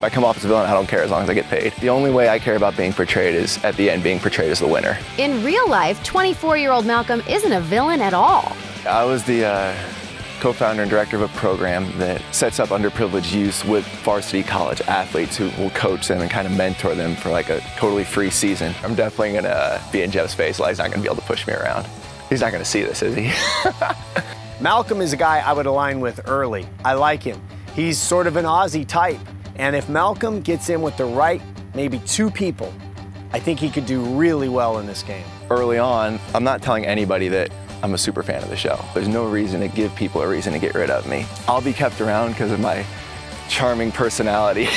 If I come off as a villain, I don't care as long as I get paid. The only way I care about being portrayed is at the end being portrayed as the winner. In real life, 24-year-old Malcolm isn't a villain at all. I was the co-founder and director of a program that sets up underprivileged youth with varsity college athletes who will coach them and kind of mentor them for like a totally free season. I'm definitely gonna be in Jeff's face, like he's not gonna be able to push me around. He's not gonna see this, is he? Malcolm is a guy I would align with early. I like him. He's sort of an Aussie type. And if Malcolm gets in with the right, maybe 2 people, I think he could do really well in this game. Early on, I'm not telling anybody that I'm a super fan of the show. There's no reason to give people a reason to get rid of me. I'll be kept around because of my charming personality.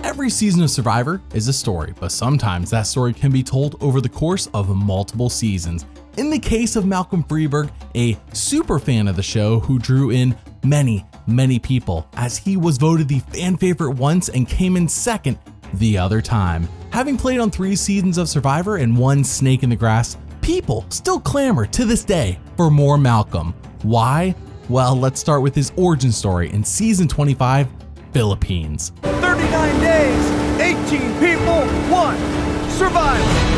Every season of Survivor is a story, but sometimes that story can be told over the course of multiple seasons. In the case of Malcolm Freberg, a super fan of the show who drew in many people, as he was voted the fan favorite once and came in second the other time. Having played on 3 seasons of Survivor and 1 Snake in the Grass, people still clamor to this day for more Malcolm. Why? Well, let's start with his origin story in season 25, Philippines. 39 days, 18 people, 1 survivor.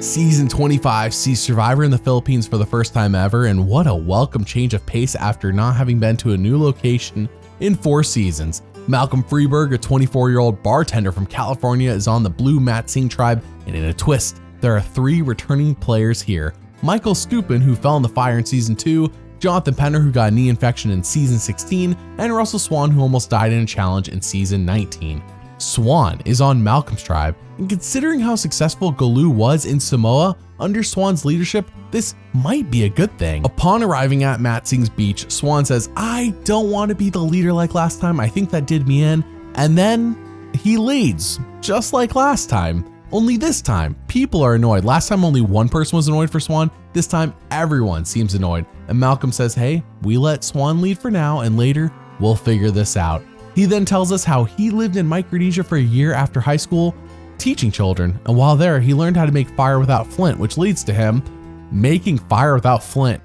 Season 25 sees Survivor in the Philippines for the first time ever, and what a welcome change of pace after not having been to a new location in 4 seasons. Malcolm Freberg, a 24-year-old bartender from California, is on the Blue Matsing tribe, and in a twist, there are 3 returning players here. Michael Stupin, who fell in the fire in season 2, Jonathan Penner, who got a knee infection in season 16, and Russell Swan, who almost died in a challenge in season 19. Swan is on Malcolm's tribe, and considering how successful Galoo was in Samoa, under Swan's leadership, this might be a good thing. Upon arriving at Matsing's beach, Swan says, "I don't want to be the leader like last time, I think that did me in," and then he leads, just like last time. Only this time, people are annoyed. Last time only 1 person was annoyed for Swan, this time everyone seems annoyed, and Malcolm says, "Hey, we let Swan lead for now, and later, we'll figure this out." He then tells us how he lived in Micronesia for a year after high school, teaching children, and while there, he learned how to make fire without flint, which leads to him making fire without flint.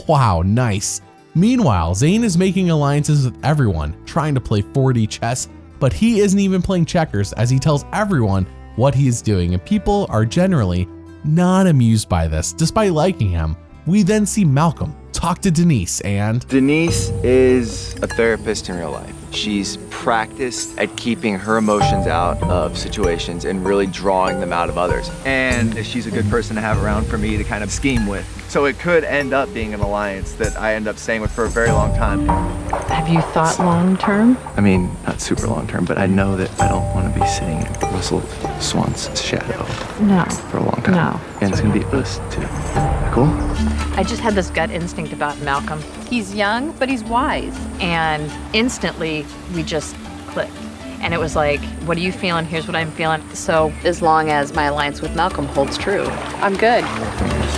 Wow, nice. Meanwhile, Zane is making alliances with everyone, trying to play 4D chess, but he isn't even playing checkers as he tells everyone what he is doing, and people are generally not amused by this, despite liking him. We then see Malcolm talk to Denise, and Denise is a therapist in real life. She's practiced at keeping her emotions out of situations and really drawing them out of others. And she's a good person to have around for me to kind of scheme with. So it could end up being an alliance that I end up staying with for a very long time. Have you thought long term? I mean, not super long term, but I know that I don't want to be sitting in Russell Swan's shadow No. for a long time. No. And it's gonna be us too. Cool? I just had this gut instinct about Malcolm. He's young, but he's wise. And instantly, we just clicked. And it was like, what are you feeling? Here's what I'm feeling. So as long as my alliance with Malcolm holds true, I'm good.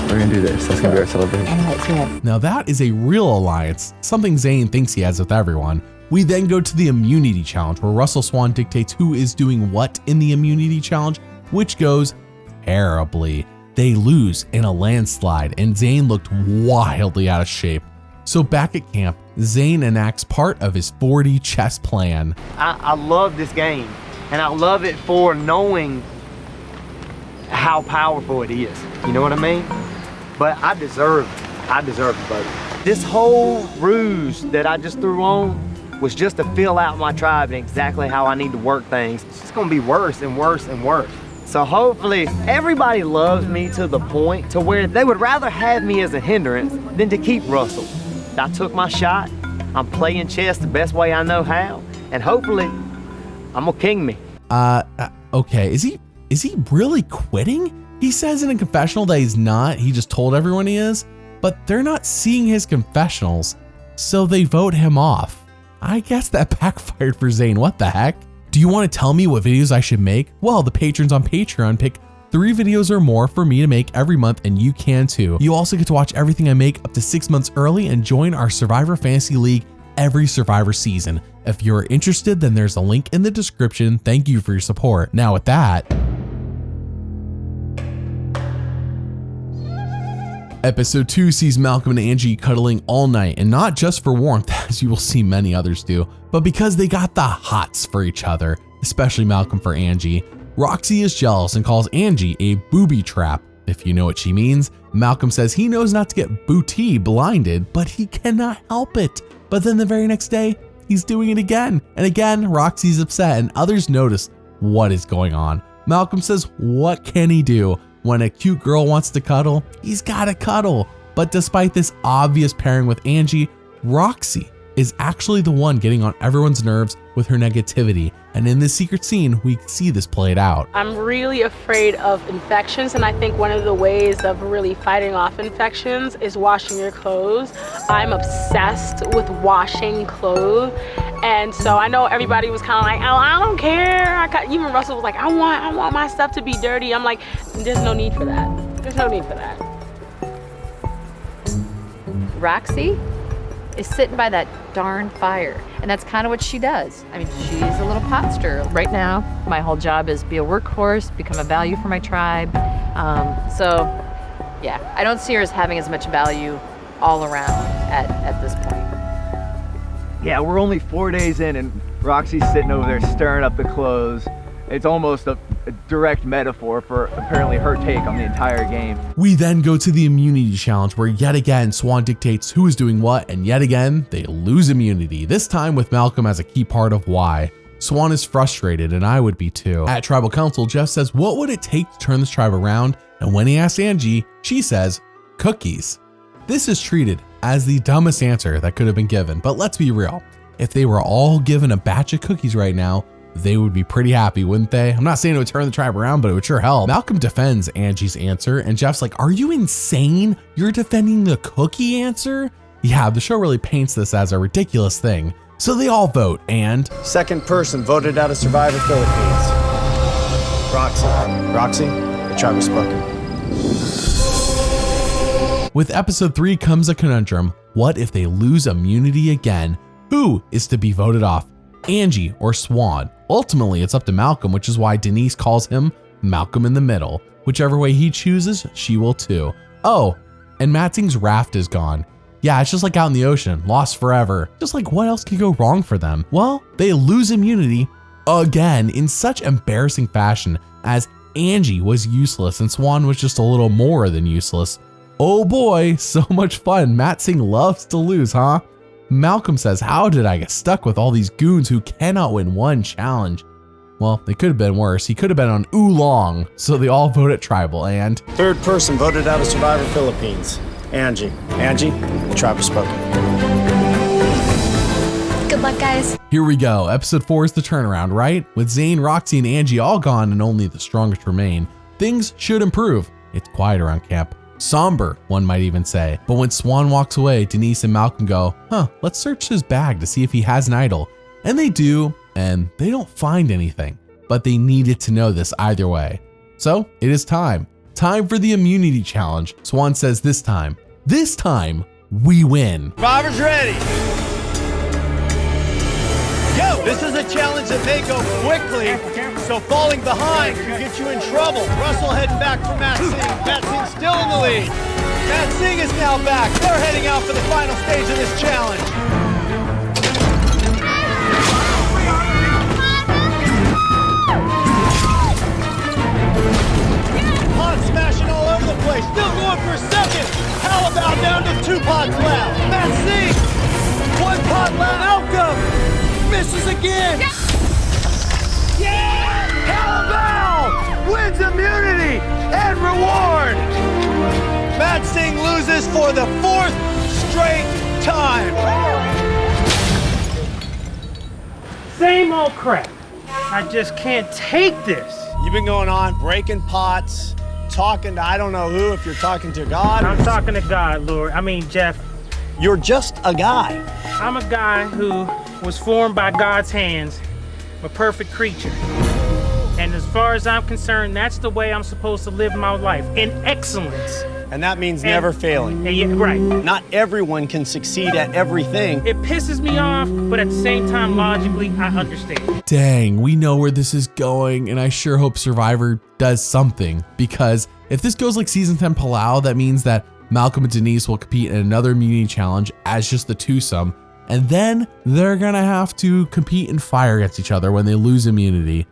We're gonna do this. That's gonna be our celebration. now that is a real alliance, something Zane thinks he has with everyone. We then go to the immunity challenge, where Russell Swan dictates who is doing what in the immunity challenge, which goes terribly. They lose in a landslide, and Zane looked wildly out of shape. So back at camp, Zane enacts part of his 4D chess plan. I love this game, and I love it for knowing how powerful it is. You know what I mean? But I deserve the vote. This whole ruse that I just threw on was just to fill out my tribe and exactly how I need to work things. It's gonna be worse and worse and worse. So hopefully everybody loves me to the point to where they would rather have me as a hindrance than to keep Russell. I took my shot. I'm playing chess the best way I know how, and hopefully I'm gonna king me. Okay, is he really quitting? He says in a confessional that he's not, he just told everyone he is, but they're not seeing his confessionals, so they vote him off. I guess that backfired for Zane, what the heck? Do you want to tell me what videos I should make? Well, the patrons on Patreon pick 3 videos or more for me to make every month, and you can too. You also get to watch everything I make up to 6 months early and join our Survivor Fantasy League every Survivor season. If you're interested, then there's a link in the description. Thank you for your support. Now with that, Episode 2 sees Malcolm and Angie cuddling all night, and not just for warmth, as you will see many others do, but because they got the hots for each other, especially Malcolm for Angie. Roxy is jealous and calls Angie a booby trap. If you know what she means, Malcolm says he knows not to get Booty blinded, but he cannot help it. But then the very next day, he's doing it again. And again, Roxy's upset and others notice what is going on. Malcolm says, what can he do? When a cute girl wants to cuddle, he's gotta cuddle. But despite this obvious pairing with Angie, Roxy is actually the one getting on everyone's nerves with her negativity. And in this secret scene, we see this played out. I'm really afraid of infections, and I think one of the ways of really fighting off infections is washing your clothes. I'm obsessed with washing clothes, and so I know everybody was kind of like, oh, I don't care. Even Russell was like, I want my stuff to be dirty. I'm like, there's no need for that. There's no need for that. Roxy is sitting by that darn fire, and that's kind of what she does. I mean, she's a little pot stirrer. Right now, my whole job is be a workhorse, become a value for my tribe. So yeah, I don't see her as having as much value all around at this point. Yeah, we're only 4 days in and Roxy's sitting over there stirring up the clothes. It's almost a direct metaphor for apparently her take on the entire game. We then go to the immunity challenge where yet again Swan dictates who is doing what, and yet again they lose immunity, this time with Malcolm as a key part of why. Swan is frustrated, and I would be too. At Tribal Council, Jeff says what would it take to turn this tribe around, and when he asks Angie, she says cookies. This is treated as the dumbest answer that could have been given, but let's be real. If they were all given a batch of cookies right now, they would be pretty happy, wouldn't they? I'm not saying it would turn the tribe around, but it would sure help. Malcolm defends Angie's answer, and Jeff's like, are you insane? You're defending the cookie answer? Yeah, the show really paints this as a ridiculous thing. So they all vote, and second person voted out of Survivor Philippines. Roxy, the tribe has spoken. With episode 3 comes a conundrum. What if they lose immunity again? Who is to be voted off? Angie or Swan? Ultimately, it's up to Malcolm, which is why Denise calls him Malcolm in the middle. Whichever way he chooses, she will too. Oh, and Matsing's raft is gone. Yeah, it's just like out in the ocean, lost forever. Just like what else could go wrong for them? Well, they lose immunity again in such embarrassing fashion, as Angie was useless and Swan was just a little more than useless. Oh boy, so much fun. Matsing loves to lose, huh? Malcolm says, how did I get stuck with all these goons who cannot win one challenge? Well, it could have been worse. He could have been on Oolong. So they all vote at Tribal, and third person voted out of Survivor Philippines. Angie, the tribe has spoken. Good luck, guys. Here we go. Episode 4 is the turnaround, right? With Zane, Roxy, and Angie all gone and only the strongest remain, things should improve. It's quiet around camp. Somber, one might even say. But when Swan walks away, Denise and Malcolm go, let's search his bag to see if he has an idol. And they do, and they don't find anything. But they needed to know this either way. So it is time. Time for the immunity challenge. Swan says this time we win. Survivor's ready. Yo, this is a challenge that may go quickly, so falling behind could get you in trouble. Russell heading back for Matt Singh. Matt Singh's still in the lead. Matt Singh is now back. They're heading out for the final stage of this challenge. Pot smashing all over the place. Still going for second. How about down to 2 pots left? Matt Singh, 1 pot left. Malcolm misses again. Yeah! How wins immunity and reward. Matt Singh loses for the 4th straight time. Same old crap. I just can't take this. You've been going on breaking pots, talking to I don't know who, if you're talking to God. I'm talking to God, Lord. I mean, Jeff. You're just a guy. I'm a guy who was formed by God's hands, a perfect creature. And as far as I'm concerned, that's the way I'm supposed to live my life, in excellence. And that means never failing. Yeah, right. Not everyone can succeed at everything. It pisses me off, but at the same time, logically, I understand. Dang, we know where this is going, and I sure hope Survivor does something, because if this goes like season 10 Palau, that means that Malcolm and Denise will compete in another immunity challenge as just the twosome, and then they're gonna have to compete in fire against each other when they lose immunity.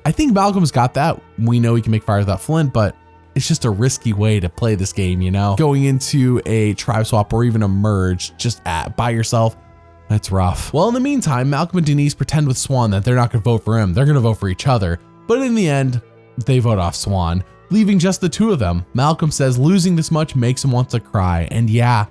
I think Malcolm's got that. We know he can make fire without flint, but it's just a risky way to play this game, you know? Going into a tribe swap or even a merge just by yourself, that's rough. Well, in the meantime, Malcolm and Denise pretend with Swan that they're not gonna vote for him, they're gonna vote for each other. But in the end, they vote off Swan, leaving just the two of them. Malcolm says losing this much makes him want to cry, and yeah,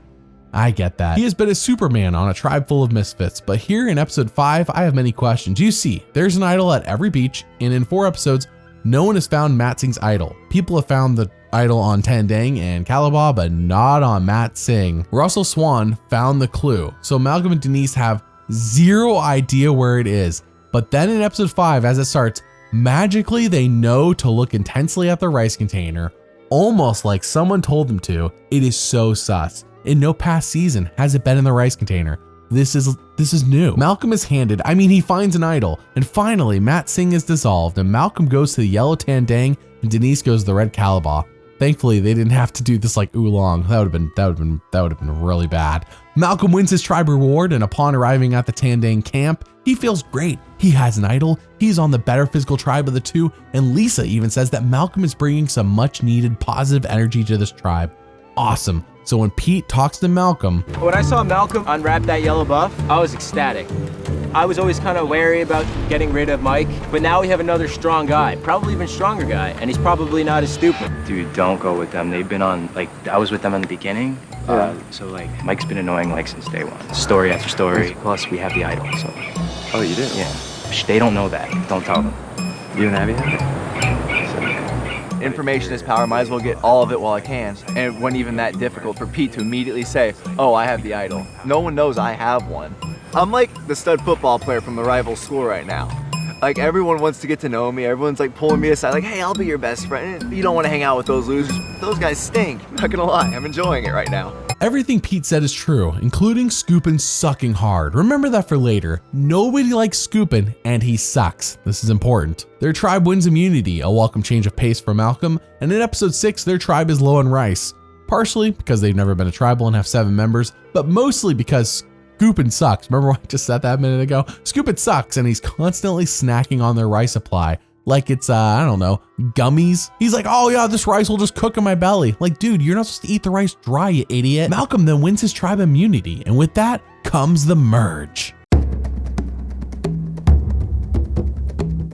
I get that. He has been a Superman on a tribe full of misfits, but here in episode 5, I have many questions. You see, there's an idol at every beach, and in 4 episodes, no one has found Mat Singh's idol. People have found the idol on Tandang and Calabar, but not on Mat Singh. Russell Swan found the clue, so Malcolm and Denise have zero idea where it is. But then in episode 5, as it starts, magically they know to look intensely at the rice container, almost like someone told them to. It is so sus. In no past season has it been in the rice container. This is new. Malcolm is handed, he finds an idol, and finally Mat Singh is dissolved, and Malcolm goes to the yellow Tandang, and Denise goes to the red Calabar. Thankfully, they didn't have to do this like oolong. That would have been really bad. Malcolm wins his tribe reward, and upon arriving at the Tandang camp, he feels great. He has an idol. He's on the better physical tribe of the two, and Lisa even says that Malcolm is bringing some much-needed positive energy to this tribe. Awesome. So when Pete talks to Malcolm, when I saw Malcolm unwrap that yellow buff, I was ecstatic. I was always kind of wary about getting rid of Mike, but now we have another strong guy, probably even stronger guy, and he's probably not as stupid. Dude, don't go with them. They've been on, I was with them in the beginning. So Mike's been annoying since day one. Story after story. Plus we have the idol, so. Oh, you do? Yeah. They don't know that. Don't tell them. You and Abby have it? Information is power, might as well get all of it while I can. And it wasn't even that difficult for Pete to immediately say, oh, I have the idol. No one knows I have one. I'm like the stud football player from the rival school right now. Like, everyone wants to get to know me. Everyone's like pulling me aside, like, hey, I'll be your best friend. You don't want to hang out with those losers. Those guys stink. I'm not gonna lie, I'm enjoying it right now. everything Pete said is true, including Scoopin sucking hard. Remember that for later. Nobody likes Scoopin, and he sucks. This is important. Their tribe wins immunity, a welcome change of pace for Malcolm, and in episode 6, their tribe is low on rice. Partially because they've never been a tribal and have 7 members, but mostly because Scoopin sucks. Remember what I just said that a minute ago? Scoopin sucks, and he's constantly snacking on their rice supply. Like it's, I don't know, gummies. He's like, oh yeah, this rice will just cook in my belly. Like, dude, you're not supposed to eat the rice dry, you idiot. Malcolm then wins his tribe immunity, and with that comes the merge.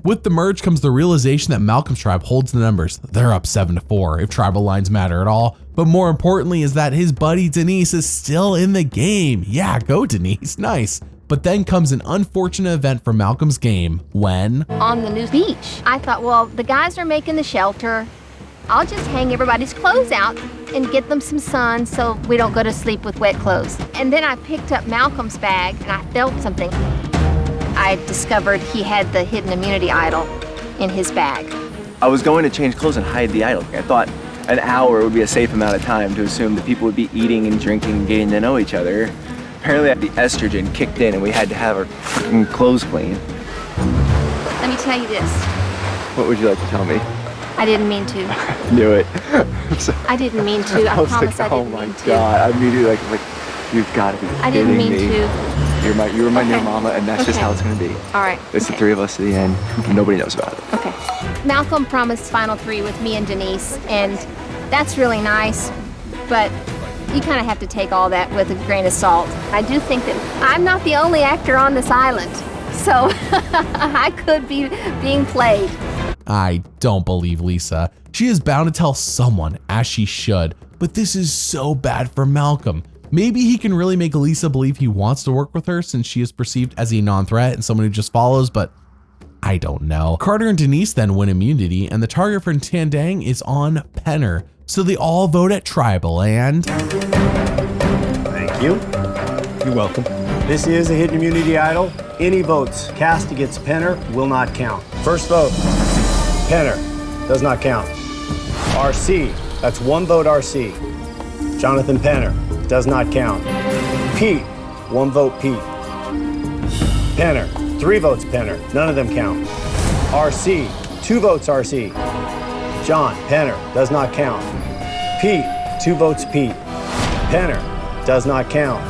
With the merge comes the realization that Malcolm's tribe holds the numbers. They're up 7-4 if tribal lines matter at all. But more importantly is that his buddy Denise is still in the game. Yeah, go Denise, nice. But then comes an unfortunate event for Malcolm's game when... On the new beach, I thought, well, the guys are making the shelter. I'll just hang everybody's clothes out and get them some sun so we don't go to sleep with wet clothes. And then I picked up Malcolm's bag and I felt something. I discovered he had the hidden immunity idol in his bag. I was going to change clothes and hide the idol. I thought an hour would be a safe amount of time to assume that people would be eating and drinking and getting to know each other. Apparently the estrogen kicked in and we had to have our fucking clothes clean. Let me tell you this. What would you like to tell me? I didn't mean to. I knew it. I didn't mean to. I promise I didn't mean to. Oh my God, I immediately like, you've got to be I didn't mean me. to. You were my new mama, and that's just how it's gonna be. All right. It's the 3 of us to the end. Nobody knows about it. Okay. Malcolm promised Final 3 with me and Denise, and that's really nice, but you kind of have to take all that with a grain of salt. I do think that I'm not the only actor on this island, so I could be being played. I don't believe Lisa. She is bound to tell someone, as she should, but this is so bad for Malcolm. Maybe he can really make Lisa believe he wants to work with her since she is perceived as a non-threat and someone who just follows, but I don't know. Carter and Denise then win immunity, and the target for Tandang is on Penner. So they all vote at Tribal, and... Thank you. You're welcome. This is a hidden immunity idol. Any votes cast against Penner will not count. First vote, Penner, does not count. RC, that's 1 vote RC. Jonathan Penner, does not count. Pete, 1 vote Pete. Penner, 3 votes Penner, none of them count. RC, 2 votes RC. John Penner, does not count. Pete, 2 votes Pete. Penner, does not count.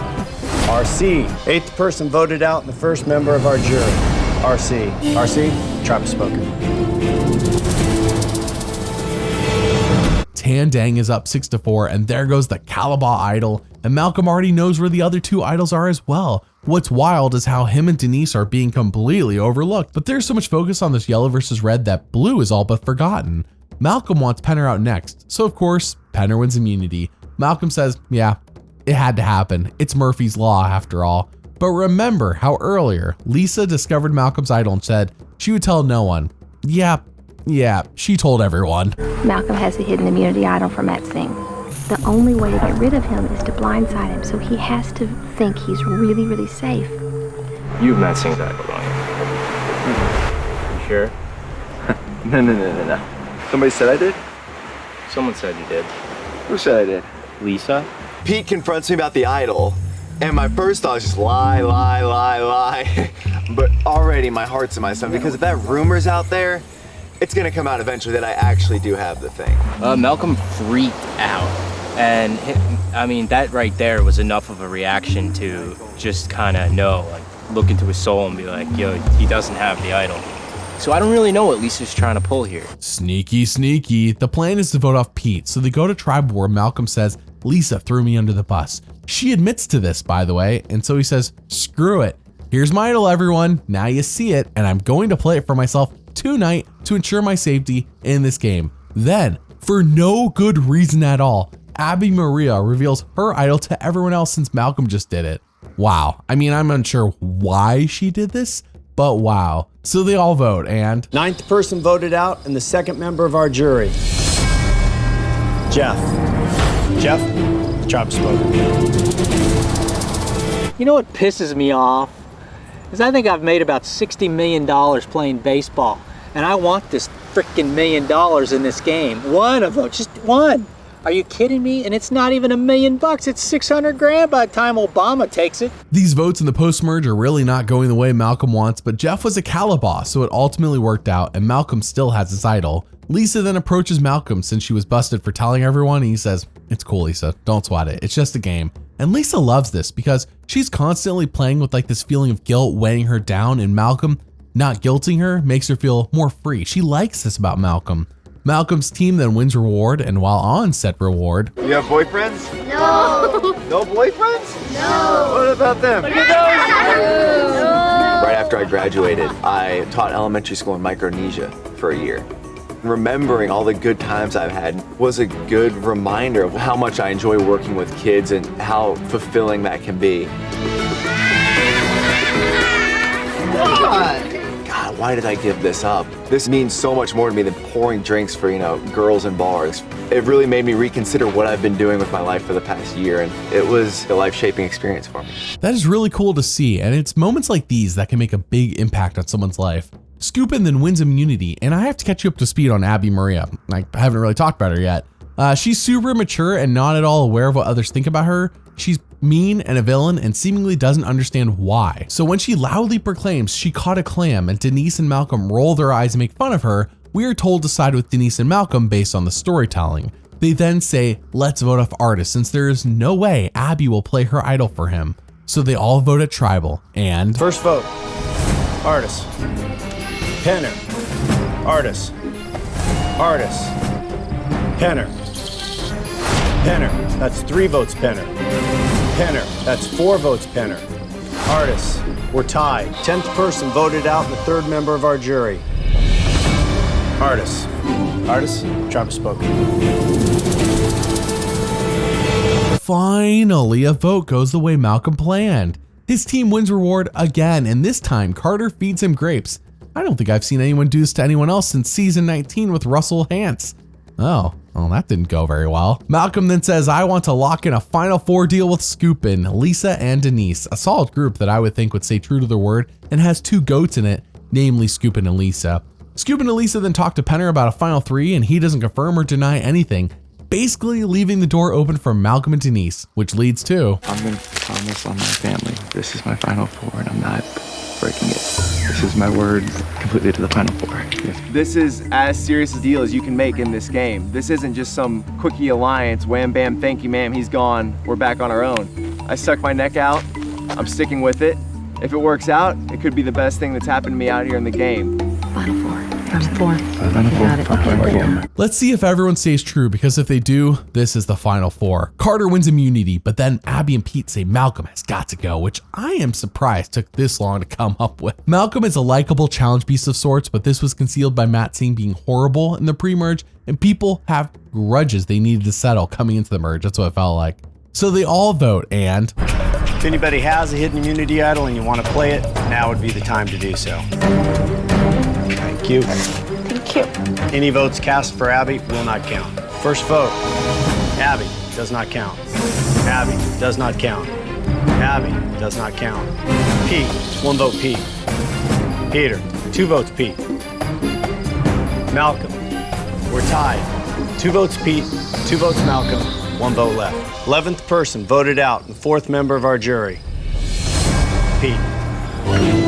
RC, 8th person voted out and the first member of our jury. RC, tribe has spoken. Tandang is up 6-4, and there goes the Calabaw idol, and Malcolm already knows where the other two idols are as well. What's wild is how him and Denise are being completely overlooked, but there's so much focus on this yellow versus red that blue is all but forgotten. Malcolm wants Penner out next, so of course, Penner wins immunity. Malcolm says, yeah, it had to happen. It's Murphy's Law after all. But remember how earlier Lisa discovered Malcolm's idol and said she would tell no one. Yeah, she told everyone. Malcolm has a hidden immunity idol for Matt Singh. The only way to get rid of him is to blindside him, so he has to think he's really, really safe. You've Matt Singh's idol, don't you? You sure? No. Somebody said I did? Someone said you did. Who said I did? Lisa? Pete confronts me about the idol, and my first thought was just lie. But already my heart's in my stomach, because if that rumor's out there, it's gonna come out eventually that I actually do have the thing. Malcolm freaked out. And I mean, that right there was enough of a reaction to just kind of know, like, look into his soul and be like, yo, he doesn't have the idol. So I don't really know what Lisa's trying to pull here. Sneaky. The plan is to vote off Pete, so they go to tribe where Malcolm says, Lisa threw me under the bus. She admits to this, by the way, and so he says, screw it. Here's my idol, everyone. Now you see it, and I'm going to play it for myself tonight to ensure my safety in this game. Then, for no good reason at all, Abby Maria reveals her idol to everyone else since Malcolm just did it. Wow. I mean, I'm unsure why she did this, but wow. So they all vote, and 9th person voted out and the second member of our jury. Jeff, the tribe has spoken. You know what pisses me off? Is I think I've made about $60 million playing baseball, and I want this freaking $1 million in this game. One of them, just one. Are you kidding me? And it's not even $1 million. It's 600 grand by the time Obama takes it. These votes in the post-merge are really not going the way Malcolm wants, but Jeff was a Calabaw, so it ultimately worked out, and Malcolm still has his idol. Lisa then approaches Malcolm since she was busted for telling everyone, and he says, it's cool, Lisa, don't sweat it, it's just a game. And Lisa loves this because she's constantly playing with like this feeling of guilt weighing her down, and Malcolm not guilting her makes her feel more free. She likes this about Malcolm. Malcolm's team then wins reward, and while on said reward, You have boyfriends? No. No boyfriends? No. What about them? No. Right after I graduated, I taught elementary school in Micronesia for a year. Remembering all the good times I've had was a good reminder of how much I enjoy working with kids and how fulfilling that can be. God, why did I give this up? This means so much more to me than pouring drinks for, girls in bars. It really made me reconsider what I've been doing with my life for the past year, and it was a life-shaping experience for me. That is really cool to see, and it's moments like these that can make a big impact on someone's life. Scoopin then wins immunity, and I have to catch you up to speed on Abby Maria. I haven't really talked about her yet. She's super immature and not at all aware of what others think about her. She's mean and a villain and seemingly doesn't understand why. So when she loudly proclaims she caught a clam and Denise and Malcolm roll their eyes and make fun of her, we are told to side with Denise and Malcolm based on the storytelling. They then say, let's vote off Artist since there is no way Abby will play her idol for him. So they all vote at Tribal, and First vote, Artist. Penner, Artist, Penner, that's 3 votes Penner, that's 4 votes Penner, Artist, we're tied. 10th person voted out and the 3rd member of our jury. Artist, tribe has spoken. Finally, a vote goes the way Malcolm planned. His team wins reward again, and this time Carter feeds him grapes. I don't think I've seen anyone do this to anyone else since season 19 with Russell Hantz. Oh, well, that didn't go very well. Malcolm then says, I want to lock in a Final 4 deal with Scoopin, Lisa, and Denise, a solid group that I would think would stay true to their word and has 2 goats in it, namely Scoopin and Lisa. Scoopin and Lisa then talk to Penner about a Final 3, and he doesn't confirm or deny anything, basically leaving the door open for Malcolm and Denise, which leads to, I'm going to promise on my family. This is my Final 4, and I'm not breaking it. This enforces my words completely to the final four. Yes. This is as serious a deal as you can make in this game. This isn't just some quickie alliance, wham bam, thank you ma'am, he's gone, we're back on our own. I stuck my neck out, I'm sticking with it. If it works out, it could be the best thing that's happened to me out here in the game. Final four. Final four. Final four. Got it. Final four. Let's see if everyone stays true, because if they do, this is the final four. Carter wins immunity, but then Abby and Pete say Malcolm has got to go, which I am surprised took this long to come up with. Malcolm is a likable challenge beast of sorts, but this was concealed by Matt Singh being horrible in the pre-merge, and people have grudges they needed to settle coming into the merge. That's what it felt like. So they all vote, and If anybody has a hidden immunity idol and you want to play it, now would be the time to do so. Thank you. Thank you. Any votes cast for Abby will not count. First vote, Abby does not count. Abby does not count. Abby does not count. Pete, 1 vote Pete. Peter, 2 votes Pete. Malcolm, we're tied. 2 votes Pete, 2 votes Malcolm, 1 vote left. 11th person voted out, the 4th member of our jury. Pete.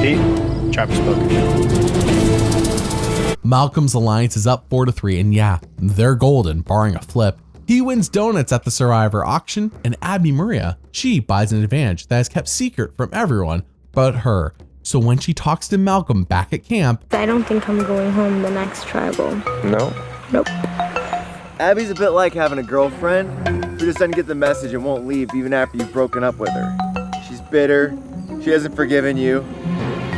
Pete, Travis spoken. Malcolm's alliance is up 4-3, and yeah, they're golden, barring a flip. He wins donuts at the Survivor auction, and Abby Maria, she buys an advantage that is kept secret from everyone but her. So when she talks to Malcolm back at camp, I don't think I'm going home the next tribal. No? Nope. Abby's a bit like having a girlfriend who just doesn't get the message and won't leave even after you've broken up with her. She's bitter, she hasn't forgiven you.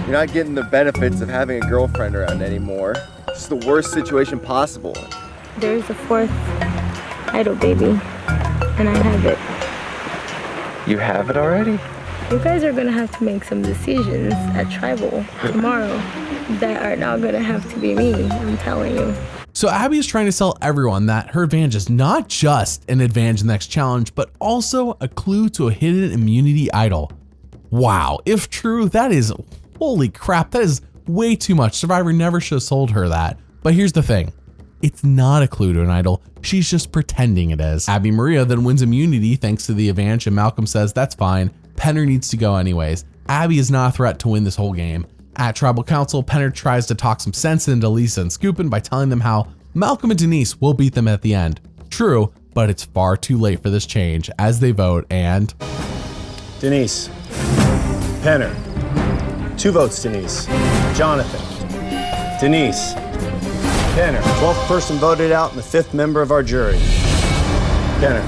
You're not getting the benefits of having a girlfriend around anymore. It's the worst situation possible. There's a 4th idol baby, and I have it. You have it already? You guys are gonna have to make some decisions at tribal tomorrow that are not gonna have to be me, I'm telling you. so Abby is trying to tell everyone that her advantage is not just an advantage in the next challenge, but also a clue to a hidden immunity idol. Wow, if true, that is, holy crap, that is way too much. Survivor never should have sold her that. But here's the thing. It's not a clue to an idol. She's just pretending it is. Abby Maria then wins immunity thanks to the advantage, and Malcolm says that's fine. Penner needs to go anyways. Abby is not a threat to win this whole game. At Tribal Council, Penner tries to talk some sense into Lisa and Scoopin by telling them how Malcolm and Denise will beat them at the end. True, but it's far too late for this change as they vote, and Denise. Penner. 2 votes Denise. Jonathan. Denise. Penner. 12th person voted out and the 5th member of our jury. Penner.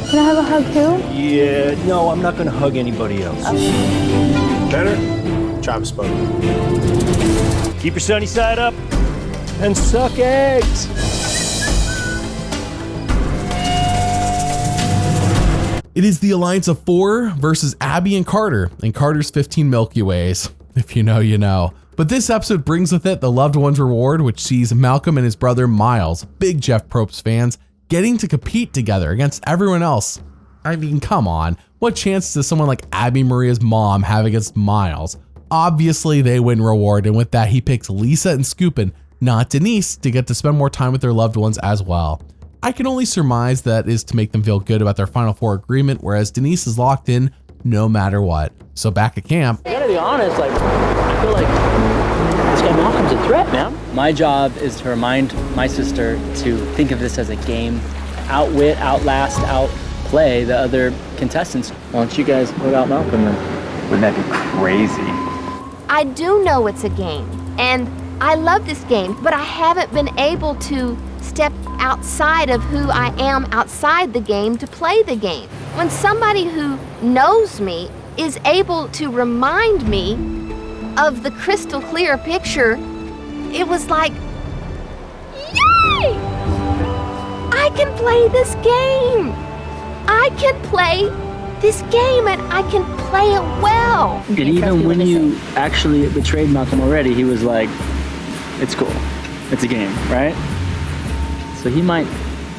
Can I have a hug too? Yeah, no, I'm not gonna hug anybody else. Penner. Travis spoken. Keep your sunny side up and suck eggs. it is the alliance of 4 versus Abby and Carter, and Carter's 15 Milky Ways. If you know, you know. But this episode brings with it the loved ones reward, which sees Malcolm and his brother Miles, big Jeff Probst fans, getting to compete together against everyone else. I mean, come on. What chance does someone like Abby Maria's mom have against Miles? Obviously, they win reward, and with that, he picks Lisa and Scoopin, not Denise, to get to spend more time with their loved ones as well. I can only surmise that is to make them feel good about their Final Four agreement, whereas Denise is locked in no matter what. So back at camp, I gotta be honest, I feel like this guy Malcolm's a threat, man. My job is to remind my sister to think of this as a game, outwit, outlast, outplay the other contestants. Why don't you guys vote out Malcolm then? Wouldn't that be crazy? I do know it's a game, and I love this game, but I haven't been able to step outside of who I am outside the game to play the game. When somebody who knows me is able to remind me of the crystal clear picture, it was like, yay! I can play this game! I can play this game, and I can play it well. And even when you actually betrayed Malcolm already, he was like, it's cool, it's a game, right? So he might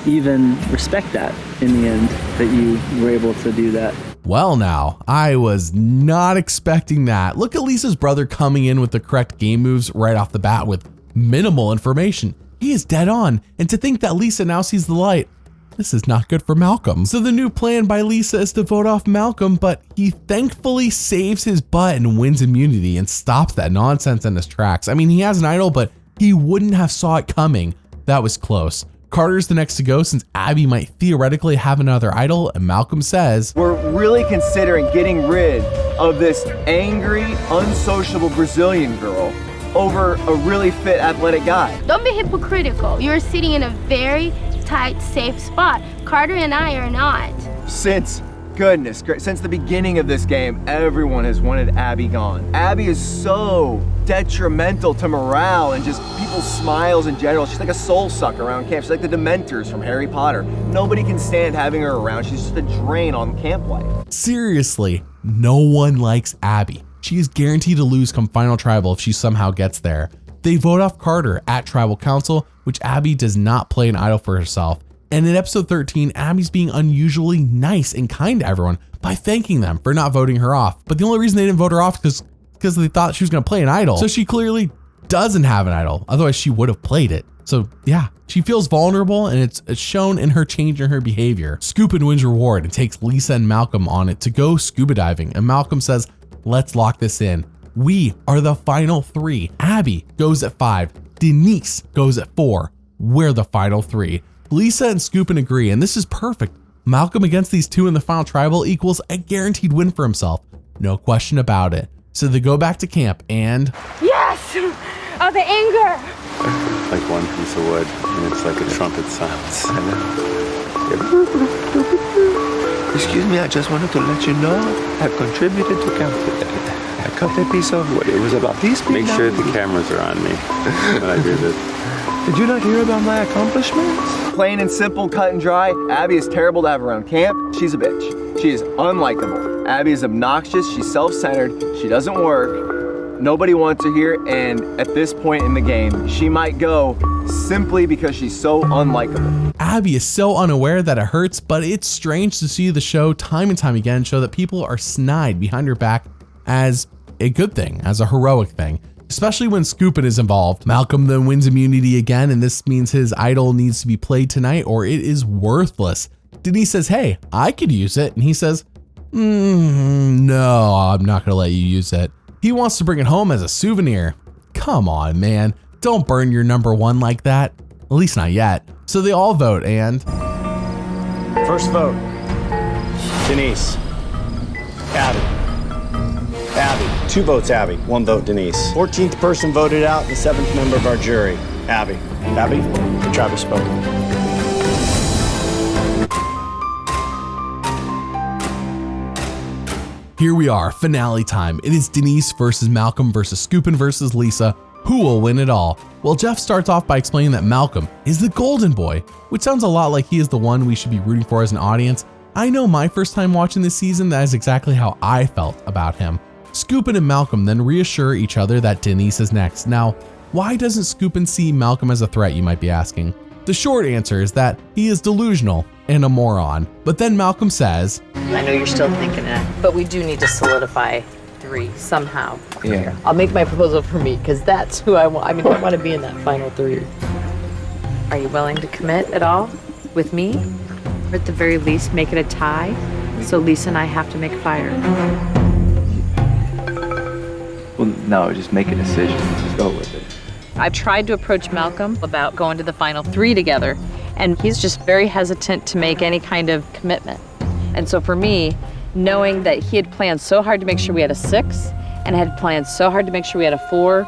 even respect that in the end, that you were able to do that. well now, I was not expecting that. Look at Lisa's brother coming in with the correct game moves right off the bat with minimal information. He is dead on, and to think that Lisa now sees the light, this is not good for Malcolm. So the new plan by Lisa is to vote off Malcolm, but he thankfully saves his butt and wins immunity and stops that nonsense in his tracks. I mean, he has an idol, but he wouldn't have saw it coming. That was close. Carter's the next to go since Abby might theoretically have another idol, and Malcolm says, we're really considering getting rid of this angry, unsociable Brazilian girl over a really fit athletic guy. Don't be hypocritical. You're sitting in a very tight, safe spot. Carter and I are not. Since the beginning of this game, everyone has wanted Abby gone. Abby is so detrimental to morale and just people's smiles in general. She's like a soul sucker around camp. She's like the Dementors from Harry Potter. Nobody can stand having her around. She's just a drain on camp life. Seriously, no one likes Abby. She is guaranteed to lose come final tribal if she somehow gets there. They vote off Carter at tribal council, which Abby does not play an idol for herself. And in episode 13, Abby's being unusually nice and kind to everyone by thanking them for not voting her off. But the only reason they didn't vote her off is because they thought she was going to play an idol. So she clearly doesn't have an idol. Otherwise, she would have played it. So yeah, she feels vulnerable, and it's shown in her change in her behavior. Scoopin wins reward and takes Lisa and Malcolm on it to go scuba diving. And Malcolm says, let's lock this in. We are the final 3. Abby goes at 5. Denise goes at 4. We're the final 3. Lisa and Scoopin agree, and this is perfect. Malcolm against these 2 in the final tribal equals a guaranteed win for himself. No question about it. So they go back to camp and... Yes! Oh, the anger! Like one piece of wood, and it's like a trumpet silence. I know. Excuse me, I just wanted to let you know I've contributed to camp today. I cut a piece of wood. It was about this big. Make sure the cameras are on me when I do this. Did you not hear about my accomplishments? Plain and simple, cut and dry. Abby is terrible to have around camp. She's a bitch. She is unlikable. Abby is obnoxious. She's self-centered. She doesn't work. Nobody wants her here. And at this point in the game, she might go simply because she's so unlikable. Abby is so unaware that it hurts, but it's strange to see the show time and time again show that people are snide behind her back as a good thing, as a heroic thing. Especially when Scoopin is involved. Malcolm then wins immunity again, and this means his idol needs to be played tonight or it is worthless. Denise says, hey, I could use it. And he says, no, I'm not gonna let you use it. He wants to bring it home as a souvenir. Come on, man. Don't burn your number 1 like that. At least not yet. So they all vote and... First vote, Denise. Abby. Abby. 2 votes Abby, 1 vote Denise. 14th person voted out, the 7th member of our jury, Abby. Abby, the tribe has spoken. Here we are, finale time. It is Denise versus Malcolm versus Scoopin versus Lisa. Who will win it all? Well, Jeff starts off by explaining that Malcolm is the golden boy, which sounds a lot like he is the one we should be rooting for as an audience. I know my first time watching this season, that is exactly how I felt about him. Scoopin and Malcolm then reassure each other that Denise is next. Now, why doesn't Scoopin see Malcolm as a threat, you might be asking? The short answer is that he is delusional and a moron. But then Malcolm says, I know you're still thinking that, but we do need to solidify 3 somehow. Yeah. I'll make my proposal for me, because that's who I want. I mean, I want to be in that final 3. Are you willing to commit at all with me? Or at the very least, make it a tie, so Lisa and I have to make fire. Well, no, just make a decision. Just go with it. I've tried to approach Malcolm about going to the final 3 together, and he's just very hesitant to make any kind of commitment. And so for me, knowing that he had planned so hard to make sure we had a 6 and had planned so hard to make sure we had a 4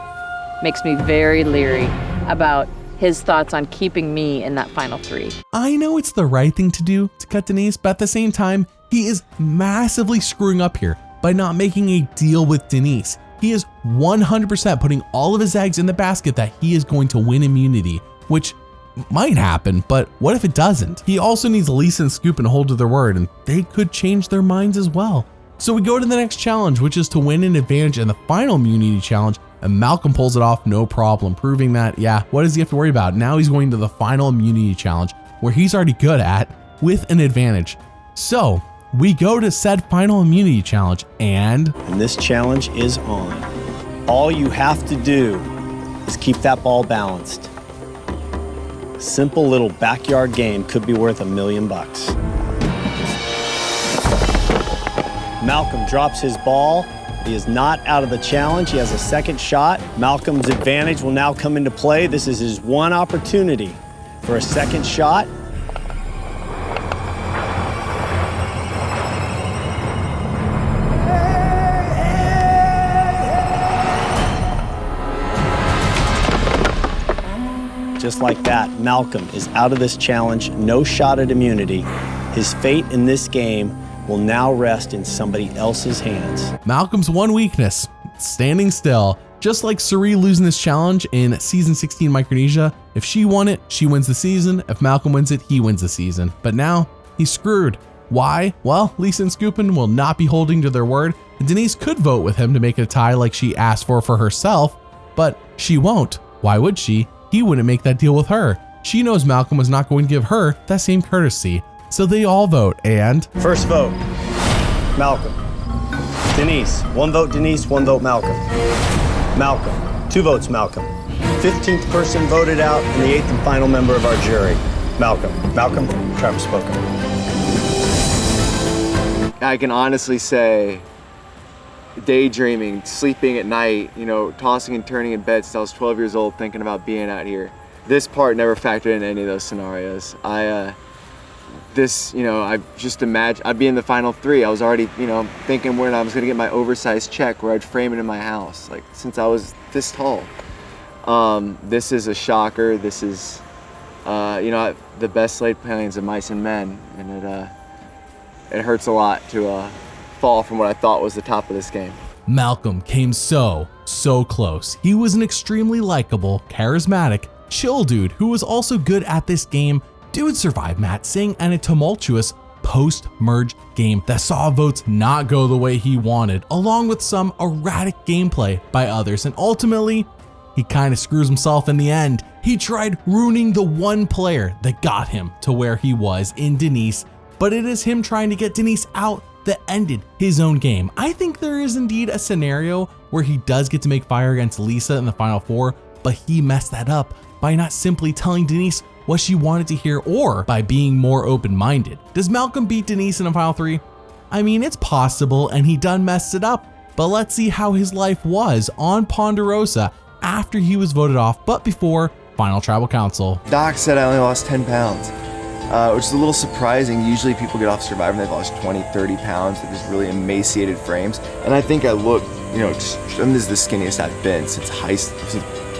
makes me very leery about his thoughts on keeping me in that final 3. I know it's the right thing to do to cut Denise, but at the same time, he is massively screwing up here by not making a deal with Denise. He is 100% putting all of his eggs in the basket that he is going to win immunity, which might happen, but what if it doesn't? He also needs Lisa and Scoopin to hold to their word, and they could change their minds as well. So we go to the next challenge, which is to win an advantage in the final immunity challenge, and Malcolm pulls it off no problem, proving that, yeah, what does he have to worry about? Now he's going to the final immunity challenge, where he's already good at, with an advantage. So we go to said final immunity challenge, and this challenge is on. All you have to do is keep that ball balanced. Simple little backyard game could be worth $1 million. Malcolm drops his ball. He is not out of the challenge. He has a second shot. Malcolm's advantage will now come into play. This is his one opportunity for a second shot. Just like that, Malcolm is out of this challenge, no shot at immunity. His fate in this game will now rest in somebody else's hands. Malcolm's one weakness, standing still. Just like Suri losing this challenge in season 16 Micronesia, if she won it, she wins the season. If Malcolm wins it, he wins the season. But now, he's screwed. Why? Well, Lisa and Scoopin will not be holding to their word, and Denise could vote with him to make it a tie like she asked for herself, but she won't. Why would she? He wouldn't make that deal with her. She knows Malcolm was not going to give her that same courtesy. So they all vote, and first vote, Malcolm. Denise, 1 vote Denise, 1 vote Malcolm. Malcolm, 2 votes Malcolm. 15th person voted out and the 8th and final member of our jury, Malcolm. Malcolm, Travis spoken. I can honestly say, daydreaming, sleeping at night, you know, tossing and turning in bed since I was 12 years old, thinking about being out here. This part never factored in any of those scenarios. I just imagined I'd be in the final 3. I was already, thinking when I was gonna get my oversized check where I'd frame it in my house, like since I was this tall. This is a shocker. This is, the best laid plans of mice and men, and it hurts a lot to fall from what I thought was the top of this game. Malcolm came so close. He was an extremely likable, charismatic, chill dude who was also good at this game. Dude survived Matt Singh and a tumultuous post-merge game that saw votes not go the way he wanted, along with some erratic gameplay by others, and ultimately, he kind of screws himself in the end. He tried ruining the one player that got him to where he was in Denise, but it is him trying to get Denise out that ended his own game. I think there is indeed a scenario where he does get to make fire against Lisa in the final 4, but he messed that up by not simply telling Denise what she wanted to hear or by being more open-minded. Does Malcolm beat Denise in the final 3? I mean, it's possible and he done messed it up, but let's see how his life was on Ponderosa after he was voted off, but before final tribal council. Doc said I only lost 10 pounds, which is a little surprising. Usually people get off Survivor and they've lost 20, 30 pounds. They're just really emaciated frames. And I think I look, this is the skinniest I've been since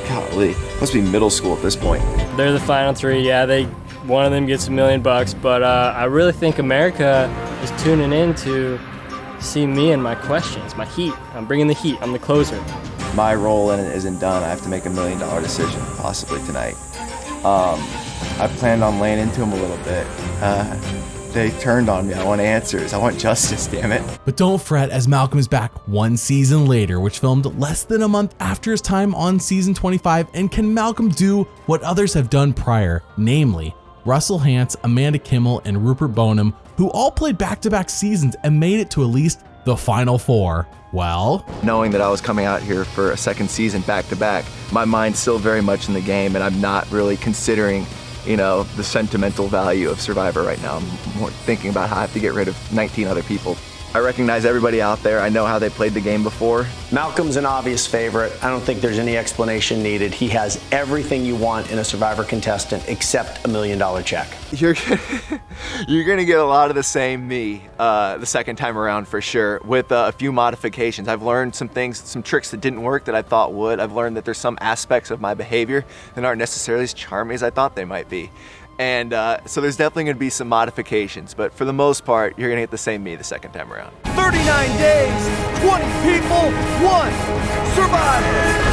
golly, must be middle school at this point. They're the final 3, yeah, one of them gets $1 million, but I really think America is tuning in to see me and my questions, my heat. I'm bringing the heat, I'm the closer. My role in it isn't done. I have to make $1 million decision, possibly tonight. I planned on laying into him a little bit. They turned on me. I want answers. I want justice, damn it. But don't fret, as Malcolm is back 1 season later, which filmed less than a month after his time on season 25. And can Malcolm do what others have done prior, namely Russell Hantz, Amanda Kimmel, and Rupert Bonham, who all played back-to-back seasons and made it to at least the final 4? Well, knowing that I was coming out here for a second season back-to-back, my mind's still very much in the game, and I'm not really considering the sentimental value of Survivor right now. I'm more thinking about how I have to get rid of 19 other people. I recognize everybody out there. I know how they played the game before. Malcolm's an obvious favorite. I don't think there's any explanation needed. He has everything you want in a Survivor contestant except $1 million check. You're gonna get a lot of the same me the second time around for sure, with a few modifications. I've learned some things, some tricks that didn't work that I thought would. I've learned that there's some aspects of my behavior that aren't necessarily as charming as I thought they might be. And so there's definitely gonna be some modifications, but for the most part, you're gonna get the same me the second time around. 39 days, 20 people, 1 survivor.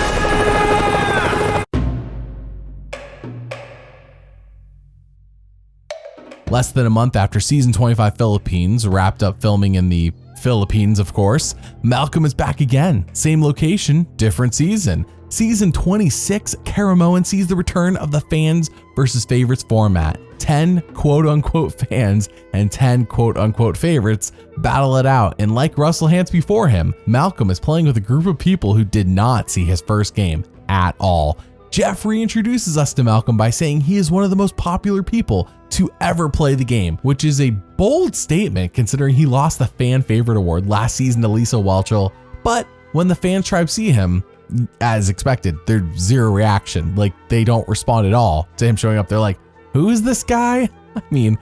less than a month after season 25 Philippines wrapped up filming in the Philippines, of course, Malcolm is back again. Same location, different season. Season 26, Caramoan sees the return of the fans versus favorites format. 10 quote-unquote fans and 10 quote-unquote favorites battle it out, and like Russell Hantz before him, Malcolm is playing with a group of people who did not see his first game at all. Jeff reintroduces us to Malcolm by saying he is one of the most popular people to ever play the game, which is a bold statement considering he lost the fan favorite award last season to Lisa Whelchel. But when the fans try to see him, as expected, there's zero reaction. Like, they don't respond at all to him showing up. They're like, who is this guy? I mean,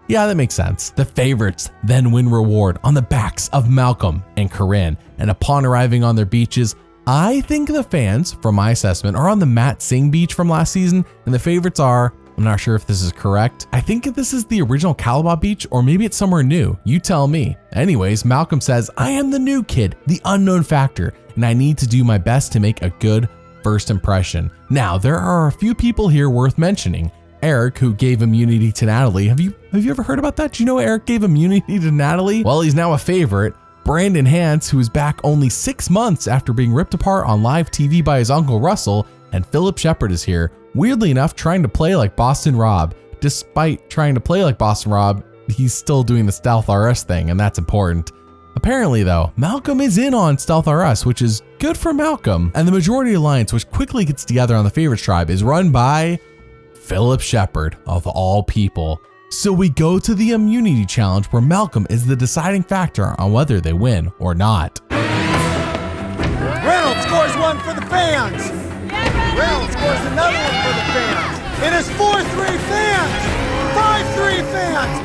yeah, that makes sense. The favorites then win reward on the backs of Malcolm and Corinne. And upon arriving on their beaches, I think the fans, from my assessment, are on the Matt Singh beach from last season. And the favorites are, I'm not sure if this is correct. I think this is the original Calabar beach, or maybe it's somewhere new. You tell me. Anyways, Malcolm says, I am the new kid, the unknown factor, and I need to do my best to make a good first impression. Now, there are a few people here worth mentioning. Eric, who gave immunity to Natalie. Have you ever heard about that? Do you know Eric gave immunity to Natalie? Well, he's now a favorite. Brandon Hance, who is back only 6 months after being ripped apart on live TV by his uncle Russell, and Philip Shepard is here, weirdly enough trying to play like Boston Rob. Despite trying to play like Boston Rob, he's still doing the Stealth RS thing, and that's important. Apparently though, Malcolm is in on Stealth RS, which is good for Malcolm, and the Majority Alliance, which quickly gets together on the Favorites Tribe, is run by Philip Shepard, of all people. So we go to the immunity challenge where Malcolm is the deciding factor on whether they win or not. Reynolds scores one for the fans. Reynolds scores another one for the fans. It is 4-3 fans. 5-3 fans.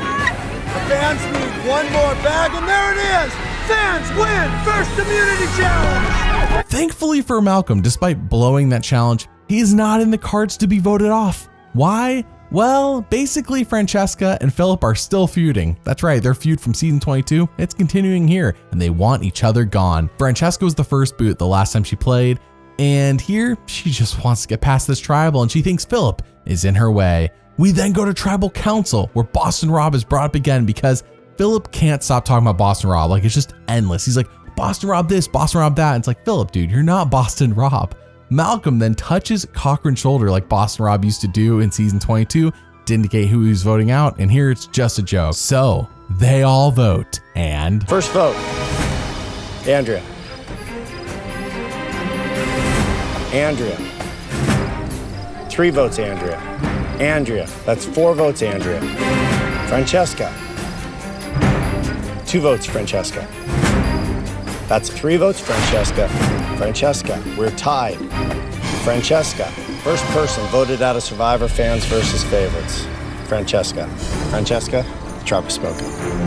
The fans need one more bag, and there it is. Fans win first immunity challenge. Thankfully for Malcolm, despite blowing that challenge, he is not in the cards to be voted off. Why? Well, basically Francesca and Philip are still feuding. That's right, their feud from season 22, it's continuing here, and they want each other gone. Francesca was the first boot the last time she played, and here she just wants to get past this tribal and she thinks Philip is in her way. We then go to tribal council where Boston Rob is brought up again because Philip can't stop talking about Boston Rob. Like, it's just endless. He's like, Boston Rob this, Boston Rob that. And it's like, Philip, dude, you're not Boston Rob. Malcolm then touches Cochran's shoulder like Boston Rob used to do in season 22 to indicate who he was voting out, and here it's just a joke. So they all vote, and first vote, Andrea. Andrea. 3 votes, Andrea. Andrea. That's 4 votes, Andrea. Francesca. 2 votes, Francesca. That's 3 votes, Francesca. Francesca, we're tied. Francesca, first person voted out of Survivor fans versus favorites. Francesca. Francesca, the tribe has spoken.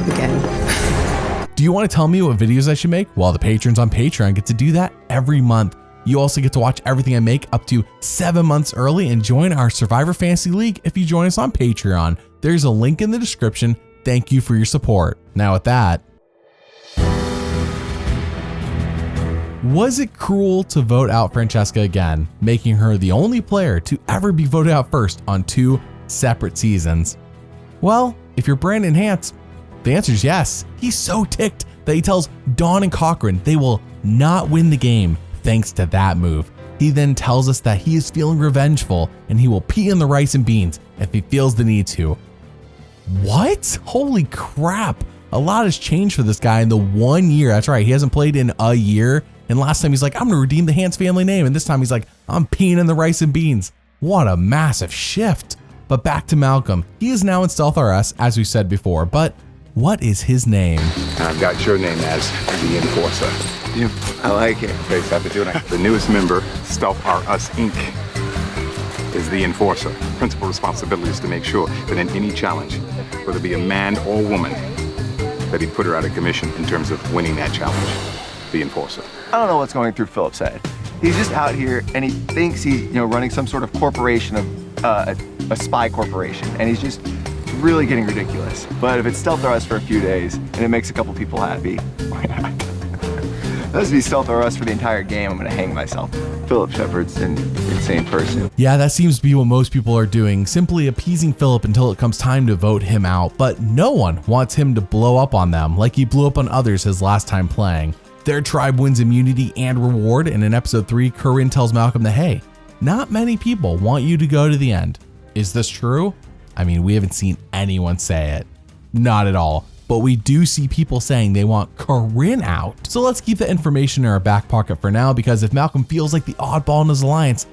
Okay. Do you want to tell me what videos I should make? Well, the patrons on Patreon get to do that every month. You also get to watch everything I make up to 7 months early and join our Survivor Fantasy League if you join us on Patreon. There's a link in the description. Thank you for your support. Now with that, was it cruel to vote out Francesca again, making her the only player to ever be voted out first on 2 separate seasons? Well, if you're Brandon Hance, the answer is yes. He's so ticked that he tells Dawn and Cochran they will not win the game thanks to that move. He then tells us that he is feeling revengeful and he will pee in the rice and beans if he feels the need to. What? Holy crap. A lot has changed for this guy in the 1 year. That's right, he hasn't played in a year. And last time he's like, I'm gonna redeem the Hance family name. And this time he's like, I'm peeing in the rice and beans. What a massive shift. But back to Malcolm. He is now in Stealth RS, as we said before, but what is his name? I've got your name as the Enforcer. Yeah, I like it. Okay, stop it doing that. The newest member, Stealth RS Inc., is the Enforcer. Principal responsibility is to make sure that in any challenge, whether it be a man or woman, that he put her out of commission in terms of winning that challenge. The Enforcer. I don't know what's going through Philip's head. He's just out here and he thinks he's running some sort of corporation of a spy corporation, and he's just really getting ridiculous. But if it's Stealth RS for a few days and it makes a couple people happy, why not? Let's be Stealth RS for the entire game. I'm gonna hang myself. Philip Shepard's an insane person. Yeah, that seems to be what most people are doing, simply appeasing Philip until it comes time to vote him out. But no one wants him to blow up on them like he blew up on others his last time playing. Their tribe wins immunity and reward, and in episode 3, Corinne tells Malcolm that, hey, not many people want you to go to the end. Is this true? I mean, we haven't seen anyone say it. Not at all. But we do see people saying they want Corinne out. So let's keep that information in our back pocket for now, because if Malcolm feels like the oddball in his alliance,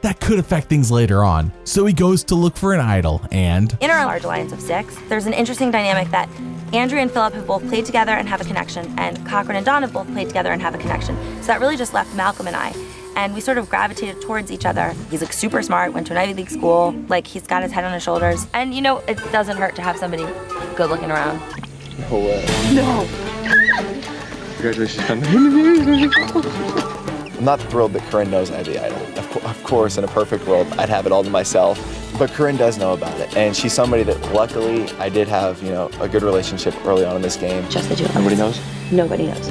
that could affect things later on. So he goes to look for an idol, and in our large alliance of 6, there's an interesting dynamic that Andrew and Philip have both played together and have a connection, and Cochran and Don have both played together and have a connection. So that really just left Malcolm and I. And we sort of gravitated towards each other. He's like super smart, went to an Ivy League school, like he's got his head on his shoulders. And you know, it doesn't hurt to have somebody good looking around. No way. No. Congratulations. I'm not thrilled that Corinne knows I have the idol. Of course, in a perfect world, I'd have it all to myself. But Corinne does know about it. And she's somebody that luckily I did have, you know, a good relationship early on in this game. Just the two of us. Nobody knows? Nobody knows.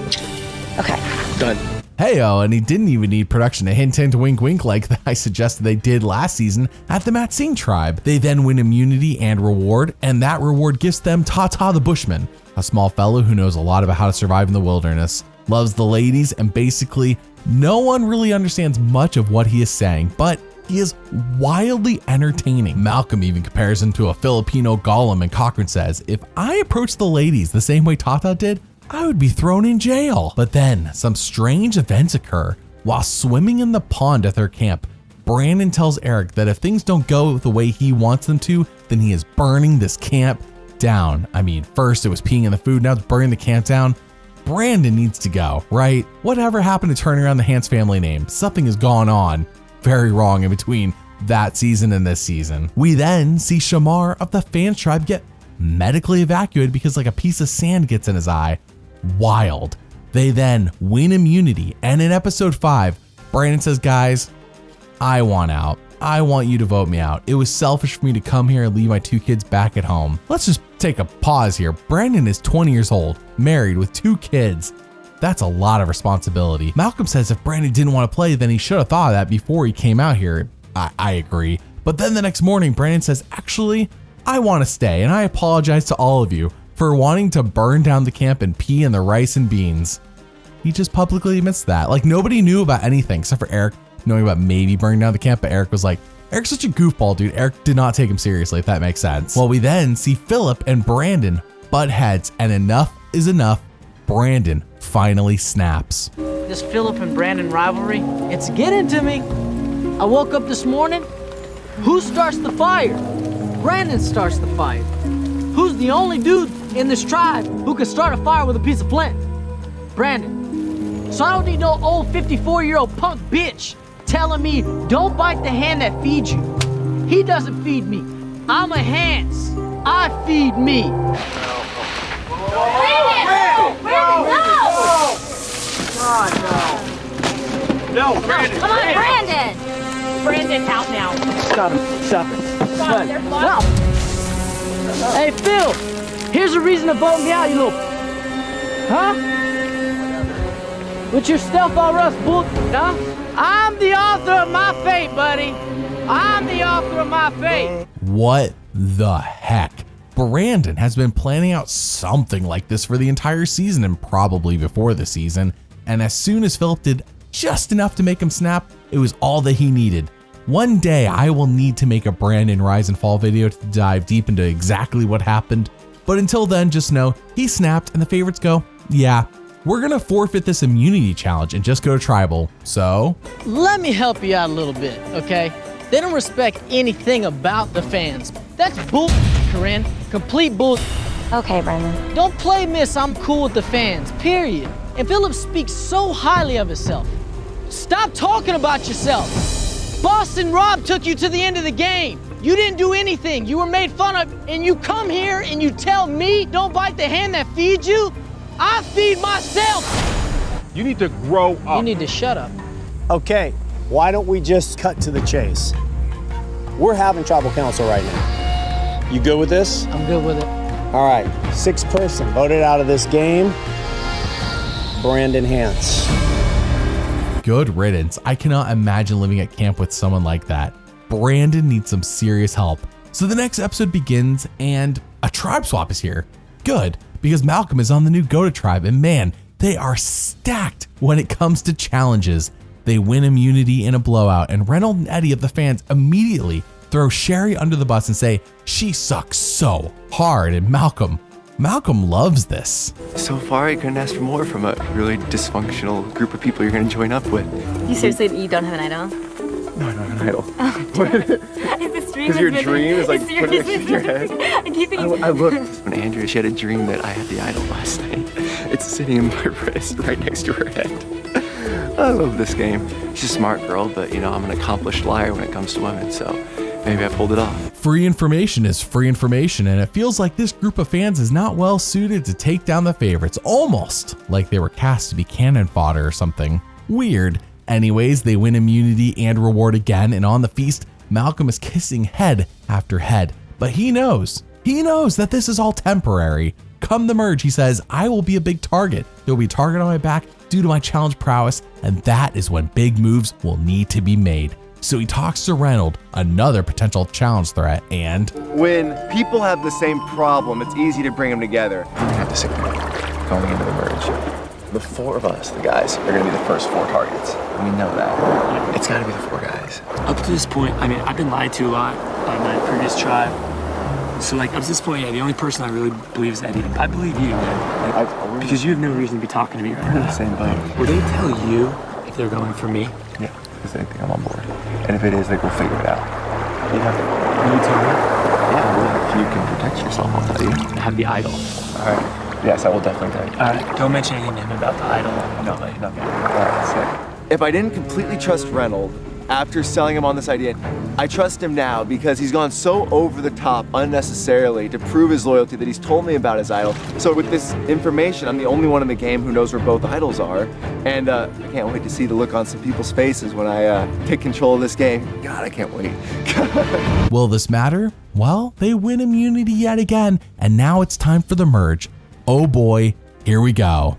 Okay. Done. Heyo, and he didn't even need production to hint, hint, wink, wink like I suggested they did last season at the Matsing tribe. They then win immunity and reward, and that reward gives them Tata the Bushman, a small fellow who knows a lot about how to survive in the wilderness, loves the ladies, and basically no one really understands much of what he is saying, but he is wildly entertaining. Malcolm even compares him to a Filipino Gollum, and Cochran says, if I approached the ladies the same way Tata did, I would be thrown in jail. But then some strange events occur. While swimming in the pond at their camp, Brandon tells Eric that if things don't go the way he wants them to, then he is burning this camp down. I mean, first it was peeing in the food, now it's burning the camp down. Brandon needs to go, right? Whatever happened to turning around the Hans family name? Something has gone on very wrong in between that season and this season. We then see Shamar of the Fans tribe get medically evacuated because like a piece of sand gets in his eye. Wild. They then win immunity, and in episode 5, Brandon says, guys, I want out. I want you to vote me out. It was selfish for me to come here and leave my 2 kids back at home. Let's just take a pause here. Brandon is 20 years old, married with 2 kids. That's a lot of responsibility. Malcolm says if Brandon didn't want to play, then he should have thought of that before he came out here. I agree. But then the next morning, Brandon says, actually, I want to stay, and I apologize to all of you for wanting to burn down the camp and pee in the rice and beans. He just publicly admits that. Like, nobody knew about anything except for Eric knowing about maybe burning down the camp, but Eric was like, Eric's such a goofball, dude. Eric did not take him seriously, if that makes sense. Well, we then see Philip and Brandon butt heads, and enough is enough. Brandon finally snaps. This Philip and Brandon rivalry, it's getting to me. I woke up this morning. Who starts the fire? Brandon starts the fire. Who's the only dude in this tribe who can start a fire with a piece of flint? Brandon. So I don't need no old 54-year-old punk bitch telling me don't bite the hand that feeds you. He doesn't feed me. I'm a Hans. I feed me. Brandon! No, Brandon! Come on, Brandon! Brandon, out now. Stop it. Stop it. Stop, there's blood. Hey, Phil! Here's a reason to vote me out, you little... Huh? With your stealth all rust book, huh? I'm the author of my fate, buddy. I'm the author of my fate. What the heck? Brandon has been planning out something like this for the entire season and probably before the season. And as soon as Philip did just enough to make him snap, it was all that he needed. One day I will need to make a Brandon Rise and Fall video to dive deep into exactly what happened. But until then, just know he snapped and the favorites go, yeah, we're gonna forfeit this immunity challenge and just go to tribal. So let me help you out a little bit, okay? They don't respect anything about the fans. That's bull, Corinne. Complete bull. Okay, Brandon. Don't play miss, I'm cool with the fans, period. And Philip speaks so highly of himself. Stop talking about yourself. Boston Rob took you to the end of the game. You didn't do anything. You were made fun of, and you come here and you tell me don't bite the hand that feeds you? I feed myself. You need to grow up. You need to shut up. Okay, why don't we just cut to the chase? We're having tribal council right now. You good with this? I'm good with it. All right, 6th person voted out of this game. Brandon Hans. good riddance. I cannot imagine living at camp with someone like that. Brandon needs some serious help. So the next episode begins and a tribe swap is here. Good, because Malcolm is on the new Goda tribe and man, they are stacked when it comes to challenges. They win immunity in a blowout and Reynolds and Eddie of the fans immediately throw Sherry under the bus and say she sucks so hard, and Malcolm loves this. So far, I couldn't ask for more from a really dysfunctional group of people you're gonna join up with. You seriously, you don't have an idol? No, not an idol. This dream Because your dream is like putting it in your head. I keep thinking. I looked when Andrea, she had a dream that I had the idol last night. It's sitting in my wrist right next to her head. I love this game. She's a smart girl, but you know, I'm an accomplished liar when it comes to women, so maybe I pulled it off. Free information is free information, and it feels like this group of fans is not well suited to take down the favorites, almost like they were cast to be cannon fodder or something. Weird. Anyways, they win immunity and reward again, and on the feast, Malcolm is kissing head after head. But he knows that this is all temporary. Come the merge, he says, I will be a big target. There will be a target on my back due to my challenge prowess, and that is when big moves will need to be made. So he talks to Reynolds, another potential challenge threat, and when people have the same problem, it's easy to bring them together. We're gonna have to sit down going into the merge. The four of us, the guys, are gonna be the first four targets. We know that. It's gotta be the four guys. Up to this point, I mean, I've been lied to a lot by my previous tribe. So like up to this point, yeah, the only person I really believe is Eddie. I believe you, man. Like, because you have no reason to be talking to me right now. We're in the same boat. Will they tell you if they're going for me? Yeah, because they think I'm on board. And if it is, like, we'll figure it out. Yeah. Will you tell me? Yeah, well, if you can protect yourself, I'll tell you. I have the idol. All right. Yes, I will definitely tell you. All right. Don't mention anything to him about the idol. No. All right, sick. If I didn't completely trust Reynolds after selling him on this idea, I trust him now because he's gone so over the top unnecessarily to prove his loyalty that he's told me about his idol. So with this information, I'm the only one in the game who knows where both idols are. And I can't wait to see the look on some people's faces when I take control of this game. God, I can't wait. will this matter? Well, they win immunity yet again, and now it's time for the merge. Oh boy, here we go.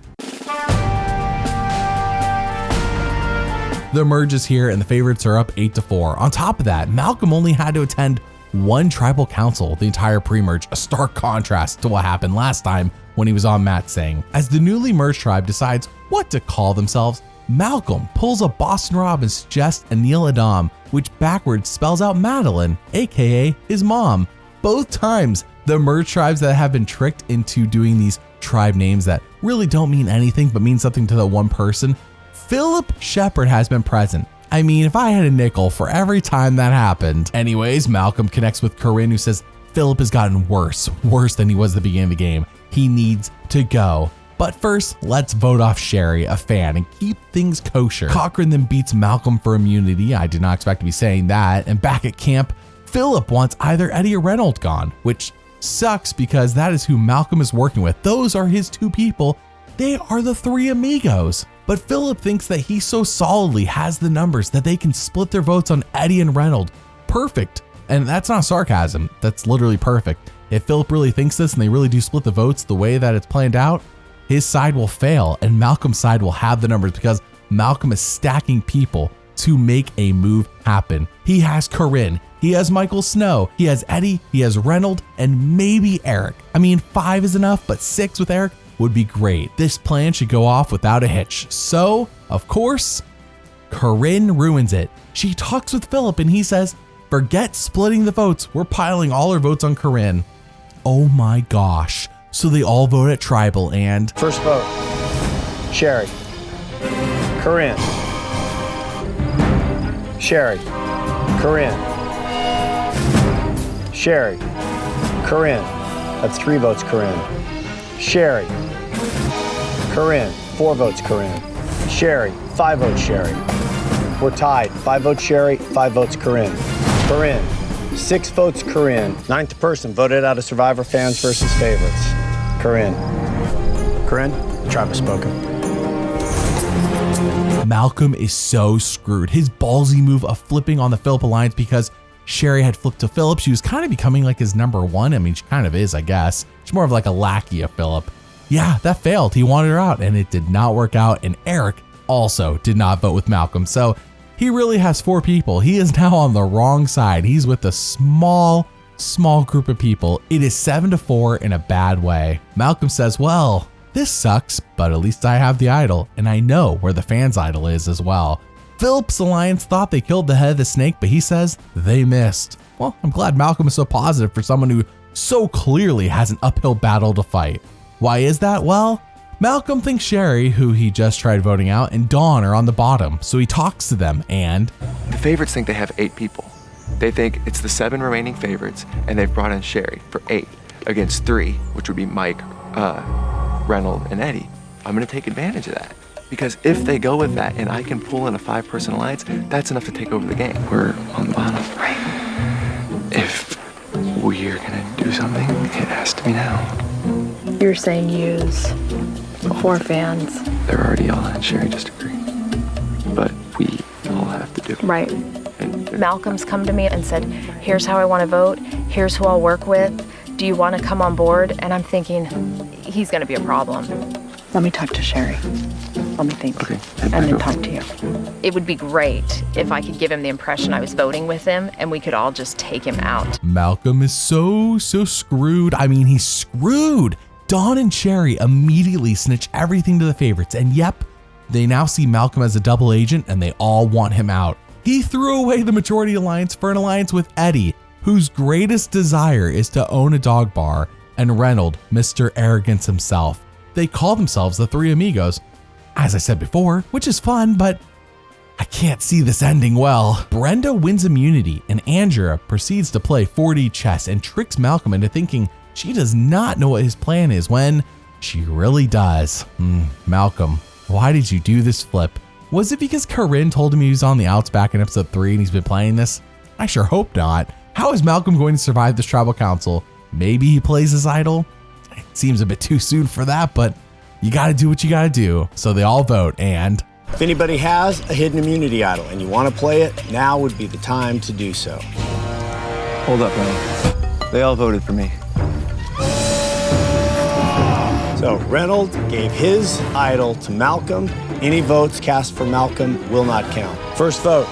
The merge is here and the favorites are up 8-4. On top of that, Malcolm only had to attend one tribal council the entire pre-merge, a stark contrast to what happened last time when he was on Matt Singh. As the newly merged tribe decides what to call themselves, Malcolm pulls a Boston Rob and suggests Anil Adam, which backwards spells out Madeline, aka his mom. Both times, the merged tribes that have been tricked into doing these tribe names that really don't mean anything but mean something to the one person, Philip Shepard has been present. I mean, if I had a nickel for every time that happened. Anyways, Malcolm connects with Corinne, who says Philip has gotten worse than he was at the beginning of the game. He needs to go. But first, let's vote off Sherry, a fan, and keep things kosher. Cochran then beats Malcolm for immunity. I did not expect to be saying that. And back at camp, Philip wants either Eddie or Reynolds gone, which sucks because that is who Malcolm is working with. Those are his two people. They are the three amigos. But Philip thinks that he so solidly has the numbers that they can split their votes on Eddie and Reynolds. Perfect. And that's not sarcasm. That's literally perfect. If Philip really thinks this and they really do split the votes the way that it's planned out, his side will fail and Malcolm's side will have the numbers because Malcolm is stacking people to make a move happen. He has Corinne, he has Michael Snow, he has Eddie, he has Reynolds, and maybe Eric. I mean, 5 is enough, but 6 with Eric would be great. This plan should go off without a hitch. So, of course, Corinne ruins it. She talks with Philip and he says, forget splitting the votes. We're piling all our votes on Corinne. Oh my gosh. So they all vote at tribal and... First vote, Sherry. Corinne. Sherry. Corinne. Sherry. Corinne. That's 3 votes, Corinne. Sherry. Corinne. 4 votes, Corinne. Sherry. 5 votes, Sherry. We're tied. 5 votes, Sherry. 5 votes, Corinne. Corinne. 6 votes, Corinne. 9th person voted out of Survivor fans versus favorites. Corinne. Corinne, the tribe has spoken. Malcolm is so screwed. His ballsy move of flipping on the Philip alliance because Sherry had flipped to Philip. She was kind of becoming like his number 1. I mean, she kind of is, I guess. She's more of like a lackey of Philip. Yeah, that failed. He wanted her out and it did not work out. And Eric also did not vote with Malcolm. So he really has 4 people. He is now on the wrong side. He's with a small group of people. It is 7-4 in a bad way. Malcolm says, well, this sucks, but at least I have the idol and I know where the fans' idol is as well. Philip's alliance thought they killed the head of the snake, but he says they missed. Well, I'm glad Malcolm is so positive for someone who so clearly has an uphill battle to fight. Why is that? Well, Malcolm thinks Sherry, who he just tried voting out, and Dawn are on the bottom, so he talks to them and... The favorites think they have 8 people. They think it's the 7 remaining favorites, and they've brought in Sherry for 8 against 3, which would be Mike, Reynolds, and Eddie. I'm gonna take advantage of that. Because if they go with that and I can pull in a 5-person alliance, that's enough to take over the game. We're on the bottom. Right. If we're gonna do something, it has to be now. You're saying use 4 fans. They're already all in. Sherry just agreed. But we all have to do it. Right. Malcolm's come to me and said, here's how I want to vote. Here's who I'll work with. Do you want to come on board? And I'm thinking, he's going to be a problem. Let me talk to Sherry. Let me think. Okay. And then talk to you. It would be great if I could give him the impression I was voting with him and we could all just take him out. Malcolm is so screwed. I mean, he's screwed. Dawn and Sherry immediately snitch everything to the favorites, and yep, they now see Malcolm as a double agent and they all want him out. He threw away the majority alliance for an alliance with Eddie, whose greatest desire is to own a dog bar, and Reynolds, Mr. Arrogance himself. They call themselves the Three Amigos, as I said before, which is fun, but I can't see this ending well. Brenda wins immunity, and Andrea proceeds to play 4D chess and tricks Malcolm into thinking she does not know what his plan is when she really does. Malcolm, why did you do this flip? Was it because Corinne told him he was on the outs back in episode 3 and he's been playing this? I sure hope not. How is Malcolm going to survive this tribal council? Maybe he plays his idol? It seems a bit too soon for that, but you gotta do what you gotta do. So they all vote, and... If anybody has a hidden immunity idol and you want to play it, now would be the time to do so. Hold up, Reynolds. They all voted for me. So Reynolds gave his idol to Malcolm. Any votes cast for Malcolm will not count. First vote,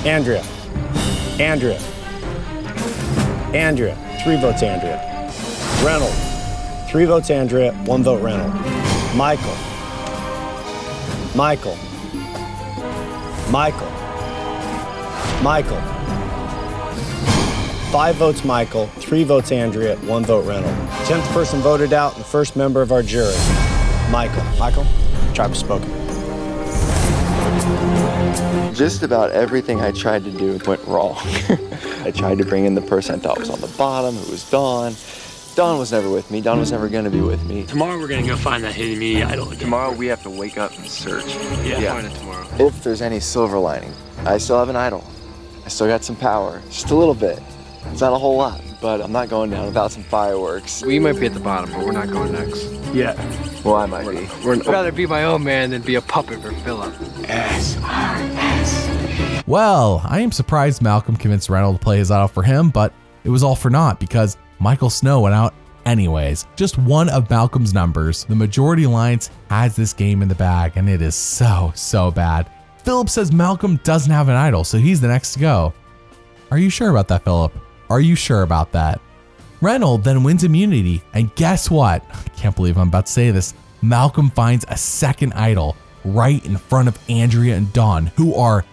Andrea. Andrea. Andrea. 3 votes Andrea. Reynolds. 3 votes Andrea, 1 vote Reynolds. Michael. Michael. Michael. Michael. 5 votes Michael, 3 votes Andrea, 1 vote Reynolds. 10th person voted out, and the first member of our jury, Michael. Michael, tribe has spoken. Just about everything I tried to do went wrong. I tried to bring in the person I thought was on the bottom, who was Dawn. Dawn was never with me. Dawn was never gonna be with me. Tomorrow we're gonna go find that hidden immunity idol again. Tomorrow we have to wake up and search. Yeah, find it tomorrow. If there's any silver lining, I still have an idol. I still got some power, just a little bit. It's not a whole lot, but I'm not going down without some fireworks. We might be at the bottom, but we're not going next. Yeah. Well, I might be. I'd rather be my own man than be a puppet for Philip. Well, I am surprised Malcolm convinced Reynolds to play his idol for him, but it was all for naught because Michael Snow went out anyways. Just one of Malcolm's numbers. The majority alliance has this game in the bag, and it is so bad. Philip says Malcolm doesn't have an idol, so he's the next to go. Are you sure about that, Philip? Are you sure about that? Reynolds then wins immunity, and guess what? I can't believe I'm about to say this. Malcolm finds a second idol right in front of Andrea and Dawn, who are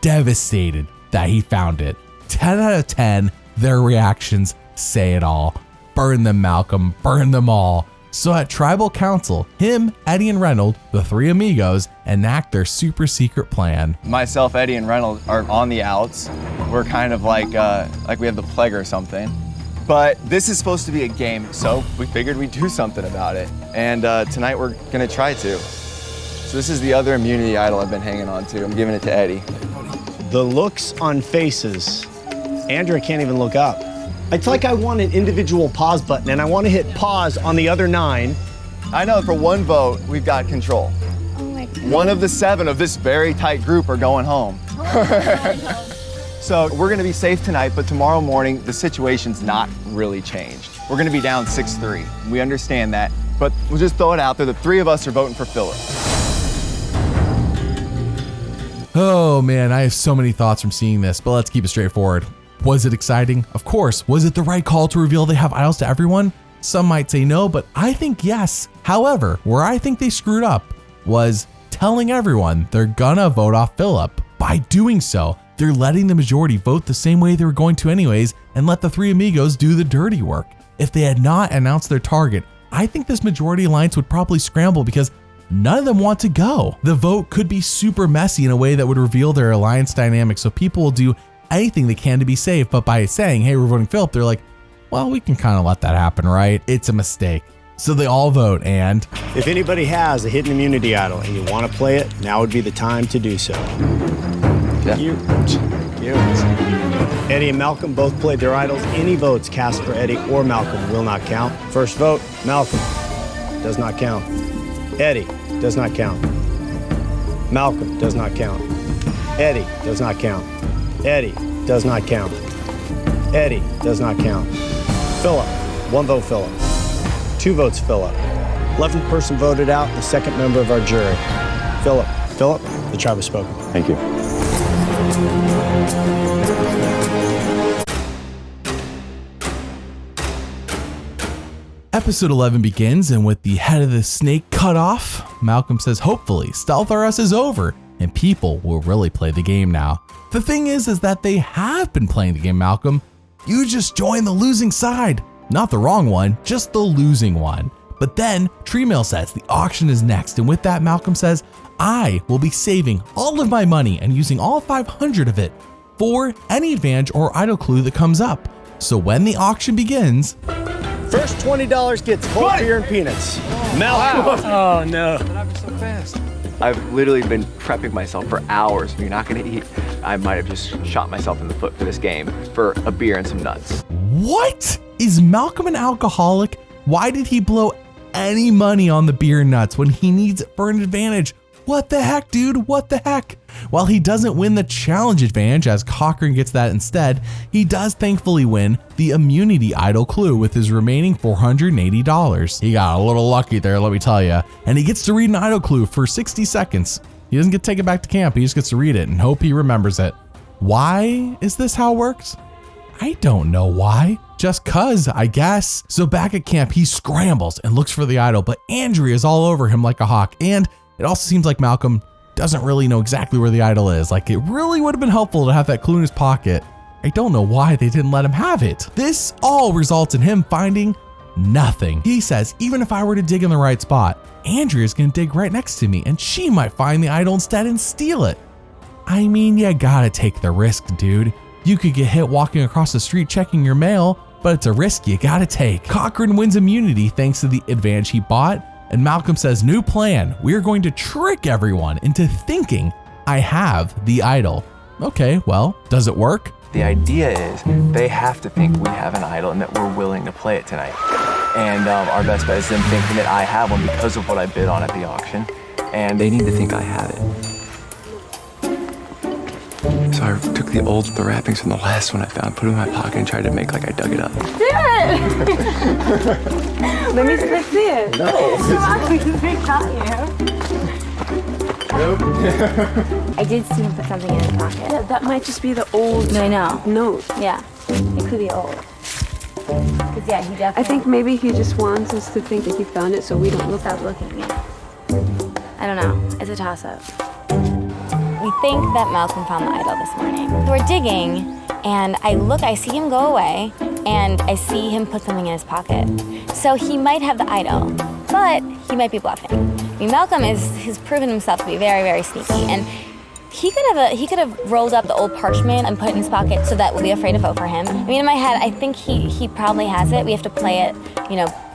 devastated that he found it. 10 out of 10, their reactions say it all. Burn them, Malcolm, burn them all. So at Tribal Council, him, Eddie, and Reynolds, the 3 amigos, enact their super secret plan. Myself, Eddie, and Reynolds are on the outs. We're kind of like we have the plague or something. But this is supposed to be a game, so we figured we'd do something about it. And tonight we're gonna try to. So this is the other immunity idol I've been hanging on to. I'm giving it to Eddie. The looks on faces. Andrea can't even look up. It's like I want an individual pause button, and I want to hit pause on the other 9. I know, for 1 vote, we've got control. Oh my God. 1 of the 7 of this very tight group are going home. So we're gonna be safe tonight, but tomorrow morning, the situation's not really changed. We're gonna be down 6-3. We understand that, but we'll just throw it out there. The 3 of us are voting for Philip. Oh man, I have so many thoughts from seeing this, but let's keep it straightforward. Was it exciting? Of course. Was it the right call to reveal they have idols to everyone? Some might say no, but I think yes. However, where I think they screwed up was telling everyone they're gonna vote off Philip. By doing so, they're letting the majority vote the same way they were going to anyways and let the 3 amigos do the dirty work. If they had not announced their target I think this majority alliance would probably scramble because none of them want to go. The vote could be super messy in a way that would reveal their alliance dynamic, so people will do anything they can to be safe, but by saying, hey, we're voting Philip, they're like, well, we can kind of let that happen, right? It's a mistake. So they all vote, and if anybody has a hidden immunity idol and you want to play it, now would be the time to do so. Cute. Eddie and Malcolm both played their idols. Any votes cast for Eddie or Malcolm will not count. First vote, Malcolm. Does not count. Eddie does not count. Malcolm does not count. Eddie does not count. Eddie does not count. Eddie does not count. Philip, 1 vote Philip. 2 votes Philip. 11th person voted out, the 2nd member of our jury. Philip, the tribe has spoken. Thank you. Episode 11 begins, and with the head of the snake cut off, Malcolm says hopefully Stealth R Us is over and people will really play the game now. The thing is that they have been playing the game, Malcolm. You just joined the losing side. Not the wrong one, just the losing one. But then Treemail says the auction is next, and with that Malcolm says, I will be saving all of my money and using all 500 of it for any advantage or idol clue that comes up. So when the auction begins, first $20 gets cold beer and peanuts. Malcolm. Oh no. So fast. I've literally been prepping myself for hours. You're not gonna eat. I might have just shot myself in the foot for this game for a beer and some nuts. What? Is Malcolm an alcoholic? Why did he blow any money on the beer and nuts when he needs it for an advantage? What the heck, dude? What the heck? While he doesn't win the challenge advantage, as Cochran gets that instead, he does thankfully win the immunity idol clue with his remaining $480. He got a little lucky there, let me tell you. And he gets to read an idol clue for 60 seconds. He doesn't get to take it back to camp, he just gets to read it and hope he remembers it. Why is this how it works? I don't know why. Just cuz, I guess. So back at camp, he scrambles and looks for the idol, but Andrea is all over him like a hawk, and it also seems like Malcolm doesn't really know exactly where the idol is. Like, it really would have been helpful to have that clue in his pocket. I don't know why they didn't let him have it. This all results in him finding nothing. He says, even if I were to dig in the right spot, Andrea's gonna dig right next to me and she might find the idol instead and steal it. I mean, you gotta take the risk, dude. You could get hit walking across the street checking your mail, but it's a risk you gotta take. Cochran wins immunity thanks to the advantage he bought, and Malcolm says, new plan, we're going to trick everyone into thinking I have the idol. Okay, well, does it work? The idea is they have to think we have an idol and that we're willing to play it tonight. And our best bet is them thinking that I have one because of what I bid on at the auction. And they need to think I have it. So I took the wrappings from the last one I found, put it in my pocket and tried to make like I dug it up. Let me see it. No. I did see him put something in his pocket. Yeah, that might just be the old. No, I know. Note. Yeah, it could be old. Cause yeah, he definitely. I think maybe he just wants us to think that he found it, so we don't look. Stop looking. Yeah. I don't know. It's a toss-up. We think that Malcolm found the idol this morning. So we're digging, and I see him go away, and I see him put something in his pocket. So he might have the idol, but he might be bluffing. I mean, Malcolm has proven himself to be very, very sneaky, and he could have rolled up the old parchment and put it in his pocket so that we'll be afraid to vote for him. I mean, in my head, I think he probably has it. We have to play it,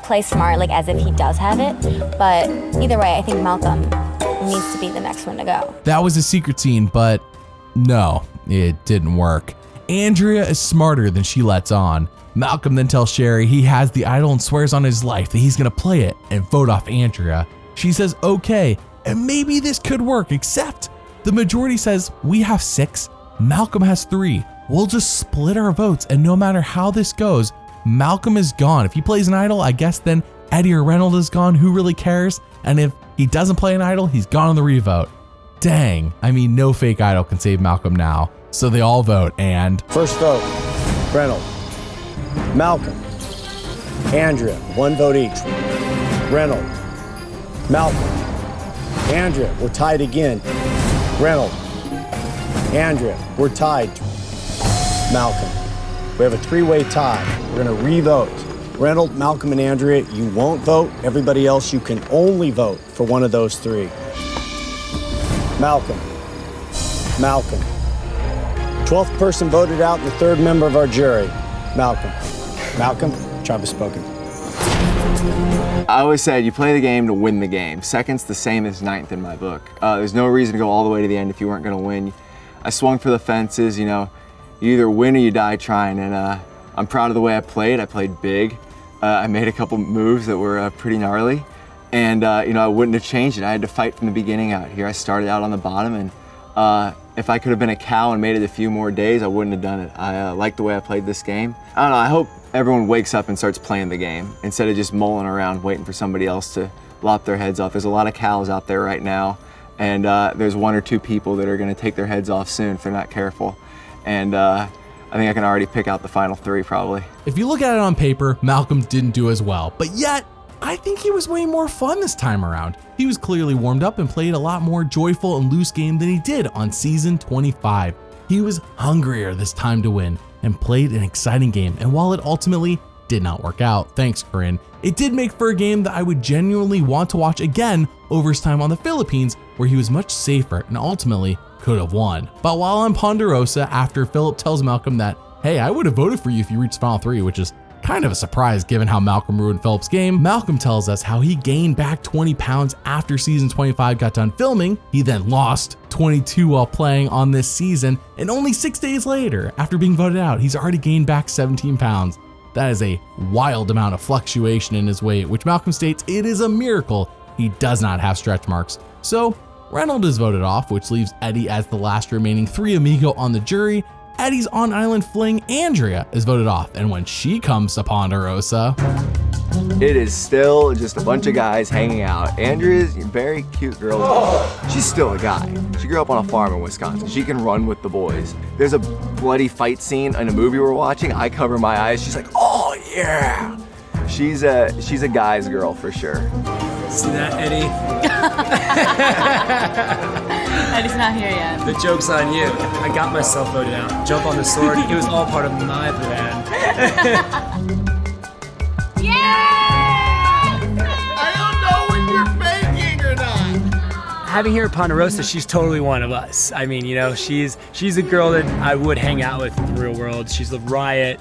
play smart, like as if he does have it. But either way, I think Malcolm needs to be the next one to go. That was a secret scene, but no, it didn't work. Andrea is smarter than she lets on. Malcolm then tells Sherry he has the idol and swears on his life that he's gonna play it and vote off Andrea. She says okay, and maybe this could work, except the majority says we have 6, Malcolm has 3. We'll just split our votes, and no matter how this goes, Malcolm is gone. If he plays an idol, I guess then Eddie or Reynolds is gone, who really cares? And if he doesn't play an idol, he's gone on the revote. Dang, I mean, no fake idol can save Malcolm now. So they all vote, and first vote, Reynolds, Malcolm, Andrea, 1 vote each. Reynolds, Malcolm, Andrea, we're tied again. Reynolds, Andrea, we're tied. Malcolm, we have a 3-way tie. We're gonna re-vote. Reynold, Malcolm, and Andrea, you won't vote. Everybody else, you can only vote for one of those three. Malcolm. Malcolm. 12th person voted out and the third member of our jury. Malcolm. Malcolm, tribe has spoken. I always said you play the game to win the game. Second's the same as ninth in my book. There's no reason to go all the way to the end if you weren't going to win. I swung for the fences, you know. You either win or you die trying, and I'm proud of the way I played. I played big. I made a couple moves that were pretty gnarly, and you know, I wouldn't have changed it. I had to fight from the beginning out here. I started out on the bottom, and if I could have been a cow and made it a few more days, I wouldn't have done it. I like the way I played this game. I don't know, I hope everyone wakes up and starts playing the game instead of just mulling around waiting for somebody else to lop their heads off. There's a lot of cows out there right now, and there's 1 or 2 people that are gonna take their heads off soon if they're not careful. And I think I can already pick out the final 3 probably. If you look at it on paper, Malcolm didn't do as well, but yet, I think he was way more fun this time around. He was clearly warmed up and played a lot more joyful and loose game than he did on season 25. He was hungrier this time to win and played an exciting game, and while it ultimately did not work out, thanks Corinne, it did make for a game that I would genuinely want to watch again over his time on the Philippines, where he was much safer and ultimately could have won. But while on Ponderosa, after Philip tells Malcolm that, hey, I would have voted for you if you reached final 3, which is kind of a surprise given how Malcolm ruined Philip's game, Malcolm tells us how he gained back 20 pounds after season 25 got done filming. He then lost 22 while playing on this season, and only 6 days later, after being voted out, he's already gained back 17 pounds. That is a wild amount of fluctuation in his weight, which Malcolm states it is a miracle he does not have stretch marks. So Reynold is voted off, which leaves Eddie as the last remaining 3 amigo on the jury. Eddie's on-island fling, Andrea, is voted off, and when she comes to Ponderosa, it is still just a bunch of guys hanging out. Andrea's a very cute girl. She's still a guy. She grew up on a farm in Wisconsin. She can run with the boys. There's a bloody fight scene in a movie we're watching. I cover my eyes. She's like, oh yeah. She's a guy's girl for sure. See that, Eddie? Eddie's not here yet. The joke's on you. I got myself voted out. Jump on the sword. It was all part of my plan. Having her at Ponderosa, she's totally one of us. I mean, you know, she's a girl that I would hang out with in the real world. She's a riot.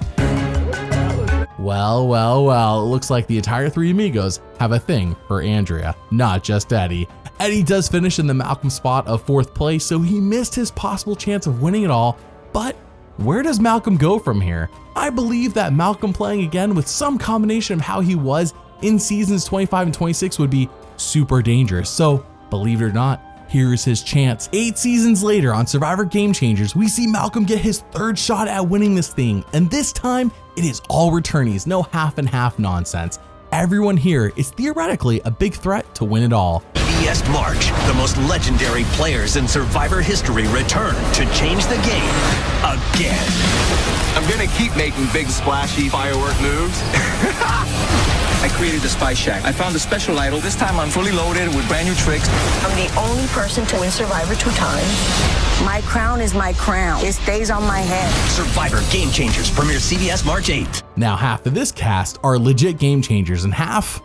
Well, it looks like the entire 3 amigos have a thing for Andrea, not just Eddie. Eddie does finish in the Malcolm spot of 4th place, so he missed his possible chance of winning it all, but where does Malcolm go from here? I believe that Malcolm playing again with some combination of how he was in seasons 25 and 26 would be super dangerous, so believe it or not, here's his chance. 8 seasons later on Survivor Game Changers, we see Malcolm get his 3rd shot at winning this thing, and this time it is all returnees, no half and half nonsense. Everyone here is theoretically a big threat to win it all. CBS March, the most legendary players in Survivor history return to change the game again. I'm gonna keep making big splashy firework moves. I created the Spy Shack. I found a special idol. This time I'm fully loaded with brand new tricks. I'm the only person to win Survivor 2 times. My crown is my crown. It stays on my head. Survivor Game Changers premieres CBS March 8th. Now half of this cast are legit game changers and half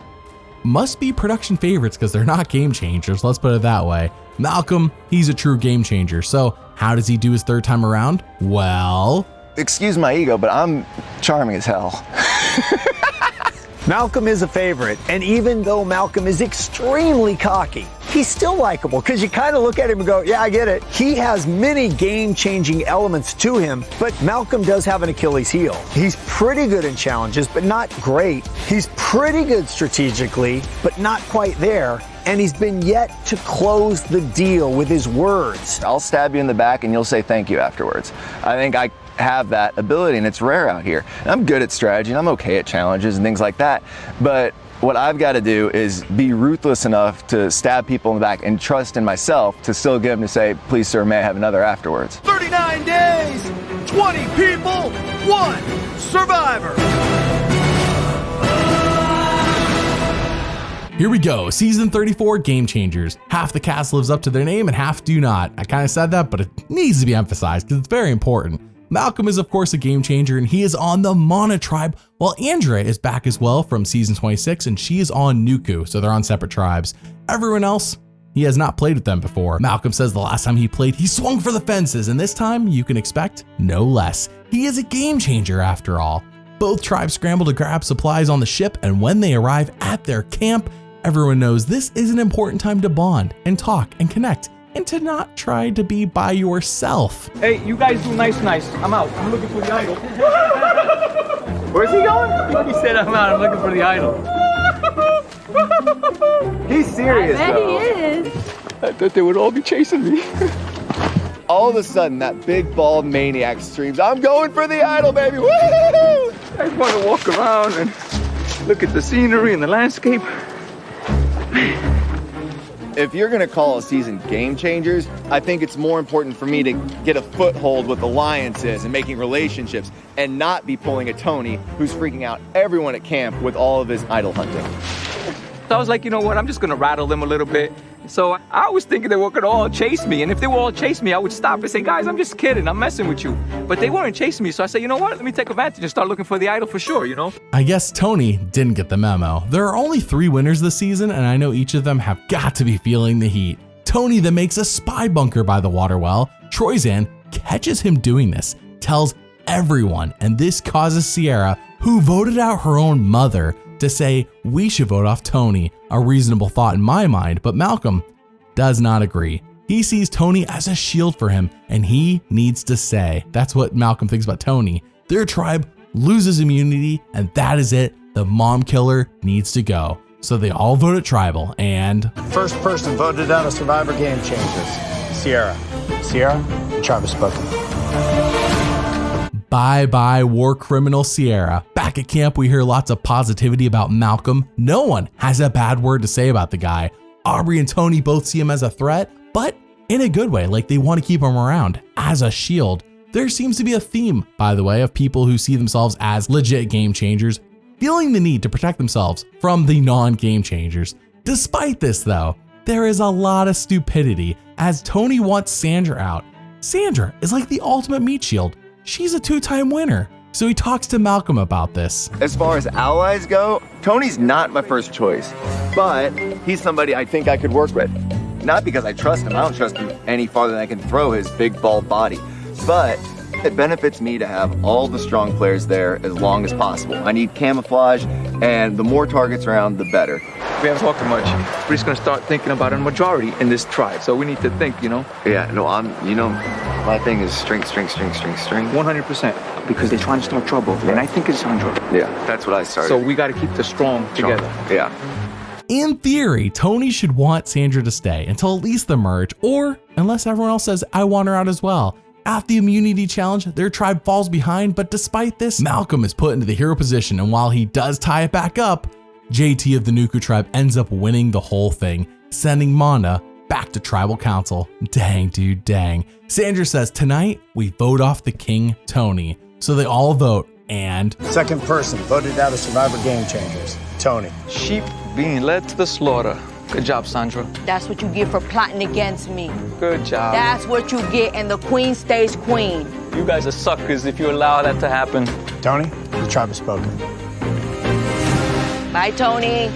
must be production favorites because they're not game changers, let's put it that way. Malcolm, he's a true game changer, so how does he do his 3rd time around? Well, excuse my ego, but I'm charming as hell. Malcolm is a favorite, and even though Malcolm is extremely cocky, he's still likable because you kind of look at him and go, yeah, I get it. He has many game-changing elements to him, but Malcolm does have an Achilles heel. He's pretty good in challenges, but not great. He's pretty good strategically, but not quite there. And he's been yet to close the deal with his words. I'll stab you in the back and you'll say thank you afterwards. I think I have that ability, and it's rare out here. And I'm good at strategy, and I'm okay at challenges and things like that. But what I've got to do is be ruthless enough to stab people in the back and trust in myself to still get them to say, please, sir, may I have another afterwards. 39 days, 20 people, 1 survivor. Here we go, season 34 Game Changers. Half the cast lives up to their name and half do not. I kind of said that, but it needs to be emphasized because it's very important. Malcolm is of course a game changer and he is on the Mana tribe, while Andrea is back as well from season 26 and she is on Nuku, so they're on separate tribes. Everyone else, he has not played with them before. Malcolm says the last time he played, he swung for the fences, and this time you can expect no less. He is a game changer after all. Both tribes scramble to grab supplies on the ship, and when they arrive at their camp, everyone knows this is an important time to bond and talk and connect, and to not try to be by yourself. Hey, you guys do nice. I'm out. I'm looking for the idol. Where's he going? He said I'm out. I'm looking for the idol. He's serious, I bet though. he is. I thought they would all be chasing me. All of a sudden, that big bald maniac screams, "I'm going for the idol, baby! Woo!" I just want to walk around and look at the scenery and the landscape. If you're gonna call a season game changers, I think it's more important for me to get a foothold with alliances and making relationships and not be pulling a Tony who's freaking out everyone at camp with all of his idol hunting. So I was like, you know what, I'm just gonna rattle them a little bit. So I was thinking they were gonna all chase me, and if they were all chase me, I would stop and say, guys, I'm just kidding, I'm messing with you. But they weren't chasing me, so I said, you know what, let me take advantage and start looking for the idol for sure, you know? I guess Tony didn't get the memo. There are only 3 winners this season, and I know each of them have got to be feeling the heat. Tony then makes a spy bunker by the water well. Troyzan catches him doing this, tells everyone, and this causes Sierra, who voted out her own mother, to say we should vote off Tony, a reasonable thought in my mind, but Malcolm does not agree. He sees Tony as a shield for him, and he needs to stay. That's what Malcolm thinks about Tony. Their tribe loses immunity, and that is it. The mom killer needs to go. So they all voted tribal, and First person voted out of Survivor Game Changers, Sierra. Sierra, the tribe has spoken. bye-bye war criminal Sierra. Back at camp, we hear lots of positivity about Malcolm. No one has a bad word to say about the guy. Aubrey and Tony both see him as a threat, but in a good way, like they want to keep him around as a shield. There seems to be a theme, by the way, of people who see themselves as legit game changers, feeling the need to protect themselves from the non-game changers. Despite this though, there is a lot of stupidity as Tony wants Sandra out. Sandra is like the ultimate meat shield. She's a 2-time winner. So he talks to Malcolm about this. As far as allies go, Tony's not my first choice, but he's somebody I think I could work with. Not because I trust him, I don't trust him any farther than I can throw his big bald body, but it benefits me to have all the strong players there as long as possible. I need camouflage, and the more targets around, the better. We haven't talked much. We're just gonna start thinking about a majority in this tribe, so we need to think, you know? Yeah, no, my thing is string. 100%. Because they're trying to start trouble, and I think it's Sandra. Yeah, that's what I started. So we gotta keep the strong together. Yeah. In theory, Tony should want Sandra to stay until at least the merge, or unless everyone else says, I want her out as well. At the immunity challenge, their tribe falls behind, but despite this, Malcolm is put into the hero position, and while he does tie it back up, JT of the Nuku tribe ends up winning the whole thing, sending Mana back to tribal council. Dang, dude, dang. Sandra says, tonight, we vote off the king, Tony. So they all vote, and second person voted out of Survivor Game Changers, Tony. Sheep being led to the slaughter. Good job, Sandra. That's what you get for plotting against me. Good job. That's what you get, and the queen stays queen. You guys are suckers if you allow that to happen. Tony, the tribe has spoken. Bye, Tony.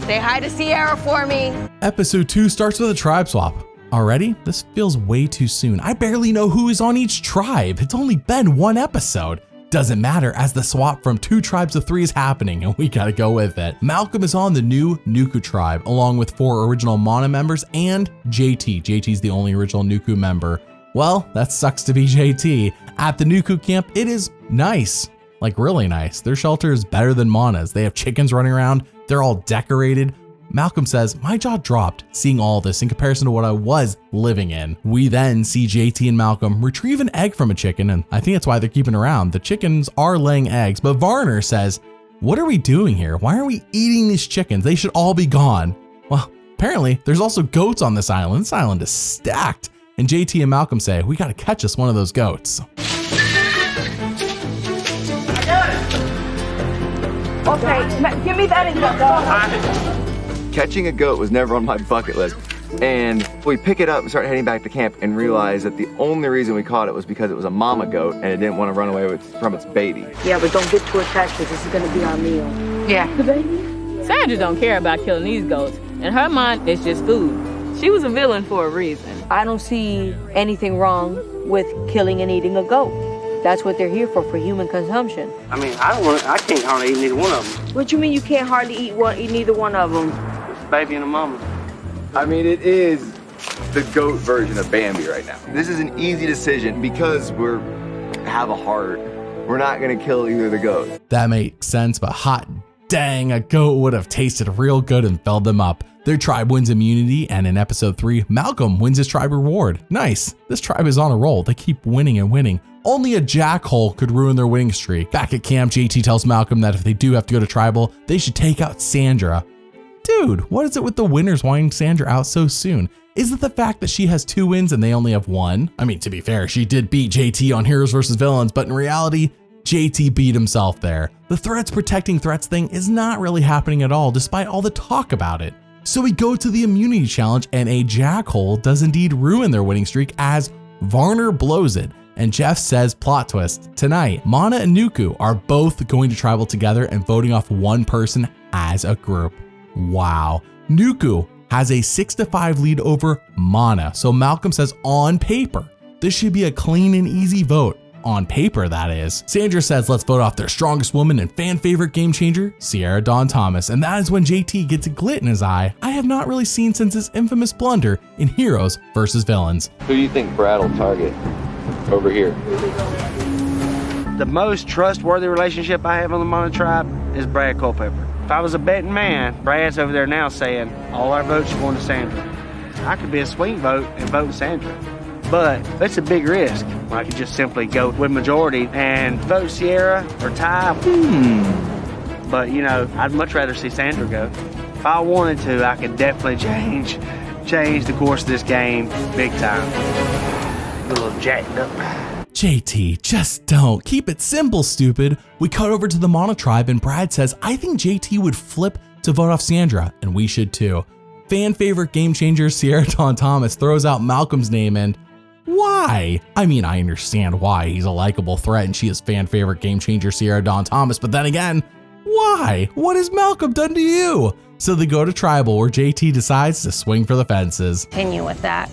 Say hi to Sierra for me. Episode 2 starts with a tribe swap. Already? This feels way too soon. I barely know who is on each tribe. It's only been 1 episode. Doesn't matter as the swap from 2 tribes to 3 is happening and we gotta go with it. Malcolm is on the new Nuku tribe along with 4 original Mana members and JT. JT's the only original Nuku member. Well, that sucks to be JT. At the Nuku camp, it is nice. Like really nice. Their shelter is better than Mana's. They have chickens running around. They're all decorated. Malcolm says, my jaw dropped seeing all this in comparison to what I was living in. We then see JT and Malcolm retrieve an egg from a chicken, and I think that's why they're keeping around. The chickens are laying eggs, but Varner says, what are we doing here? Why are we eating these chickens? They should all be gone. Well, apparently there's also goats on this island. This island is stacked. And JT and Malcolm say, we gotta catch us one of those goats. Okay, give me that and go. Catching a goat was never on my bucket list, And we pick it up and start heading back to camp and realize that the only reason we caught it was because it was a mama goat and it didn't want to run away from its baby. Yeah, but don't get too attached because this is going to be our meal. Yeah. The baby? Sandra don't care about killing these goats. In her mind, it's just food. She was a villain for a reason. I don't see anything wrong with killing and eating a goat. That's what they're here for human consumption. I mean, I can't hardly eat neither one of them. What you mean you can't hardly eat neither one of them? It's a baby and a mama. I mean, it is the goat version of Bambi right now. This is an easy decision because we have a heart. We're not gonna kill either of the goats. That makes sense, but hot dang, a goat would have tasted real good and filled them up. Their tribe wins immunity, and in episode 3, Malcolm wins his tribe reward. Nice. This tribe is on a roll. They keep winning and winning. Only a jackhole could ruin their winning streak. Back at camp, JT tells Malcolm that if they do have to go to tribal, they should take out Sandra. Dude, what is it with the winners wanting Sandra out so soon? Is it the fact that she has 2 wins and they only have 1? I mean, to be fair, she did beat JT on Heroes vs. Villains, but in reality, JT beat himself there. The threats protecting threats thing is not really happening at all, despite all the talk about it. So we go to the immunity challenge, and a jackhole does indeed ruin their winning streak as Varner blows it. And Jeff says, plot twist, tonight, Mana and Nuku are both going to tribal together and voting off one person as a group. Wow. Nuku has a 6-5 lead over Mana. So Malcolm says on paper, this should be a clean and easy vote. On paper, that is. Sandra says, let's vote off their strongest woman and fan favorite game changer, Sierra Dawn Thomas. And that is when JT gets a glit in his eye I have not really seen since his infamous blunder in Heroes vs. Villains. Who do you think Brad will target over here? The most trustworthy relationship I have on the Mana tribe is Brad Culpepper. If I was a betting man, Brad's over there now saying, all our votes are going to Sandra. I could be a swing vote and vote Sandra. But it's a big risk. I could just simply go with majority and vote Sierra or Ty. But, you know, I'd much rather see Sandra go. If I wanted to, I could definitely change the course of this game big time. A little jacked up. JT, just don't. Keep it simple, stupid. We cut over to the Mana tribe and Brad says, I think JT would flip to vote off Sandra, and we should too. Fan favorite game changer Sierra Dawn Thomas throws out Malcolm's name and why? I mean, I understand why. He's a likable threat and she is fan favorite game changer Sierra Dawn Thomas, but then again, why? What has Malcolm done to you? So they go to tribal where JT decides to swing for the fences. Continue with that.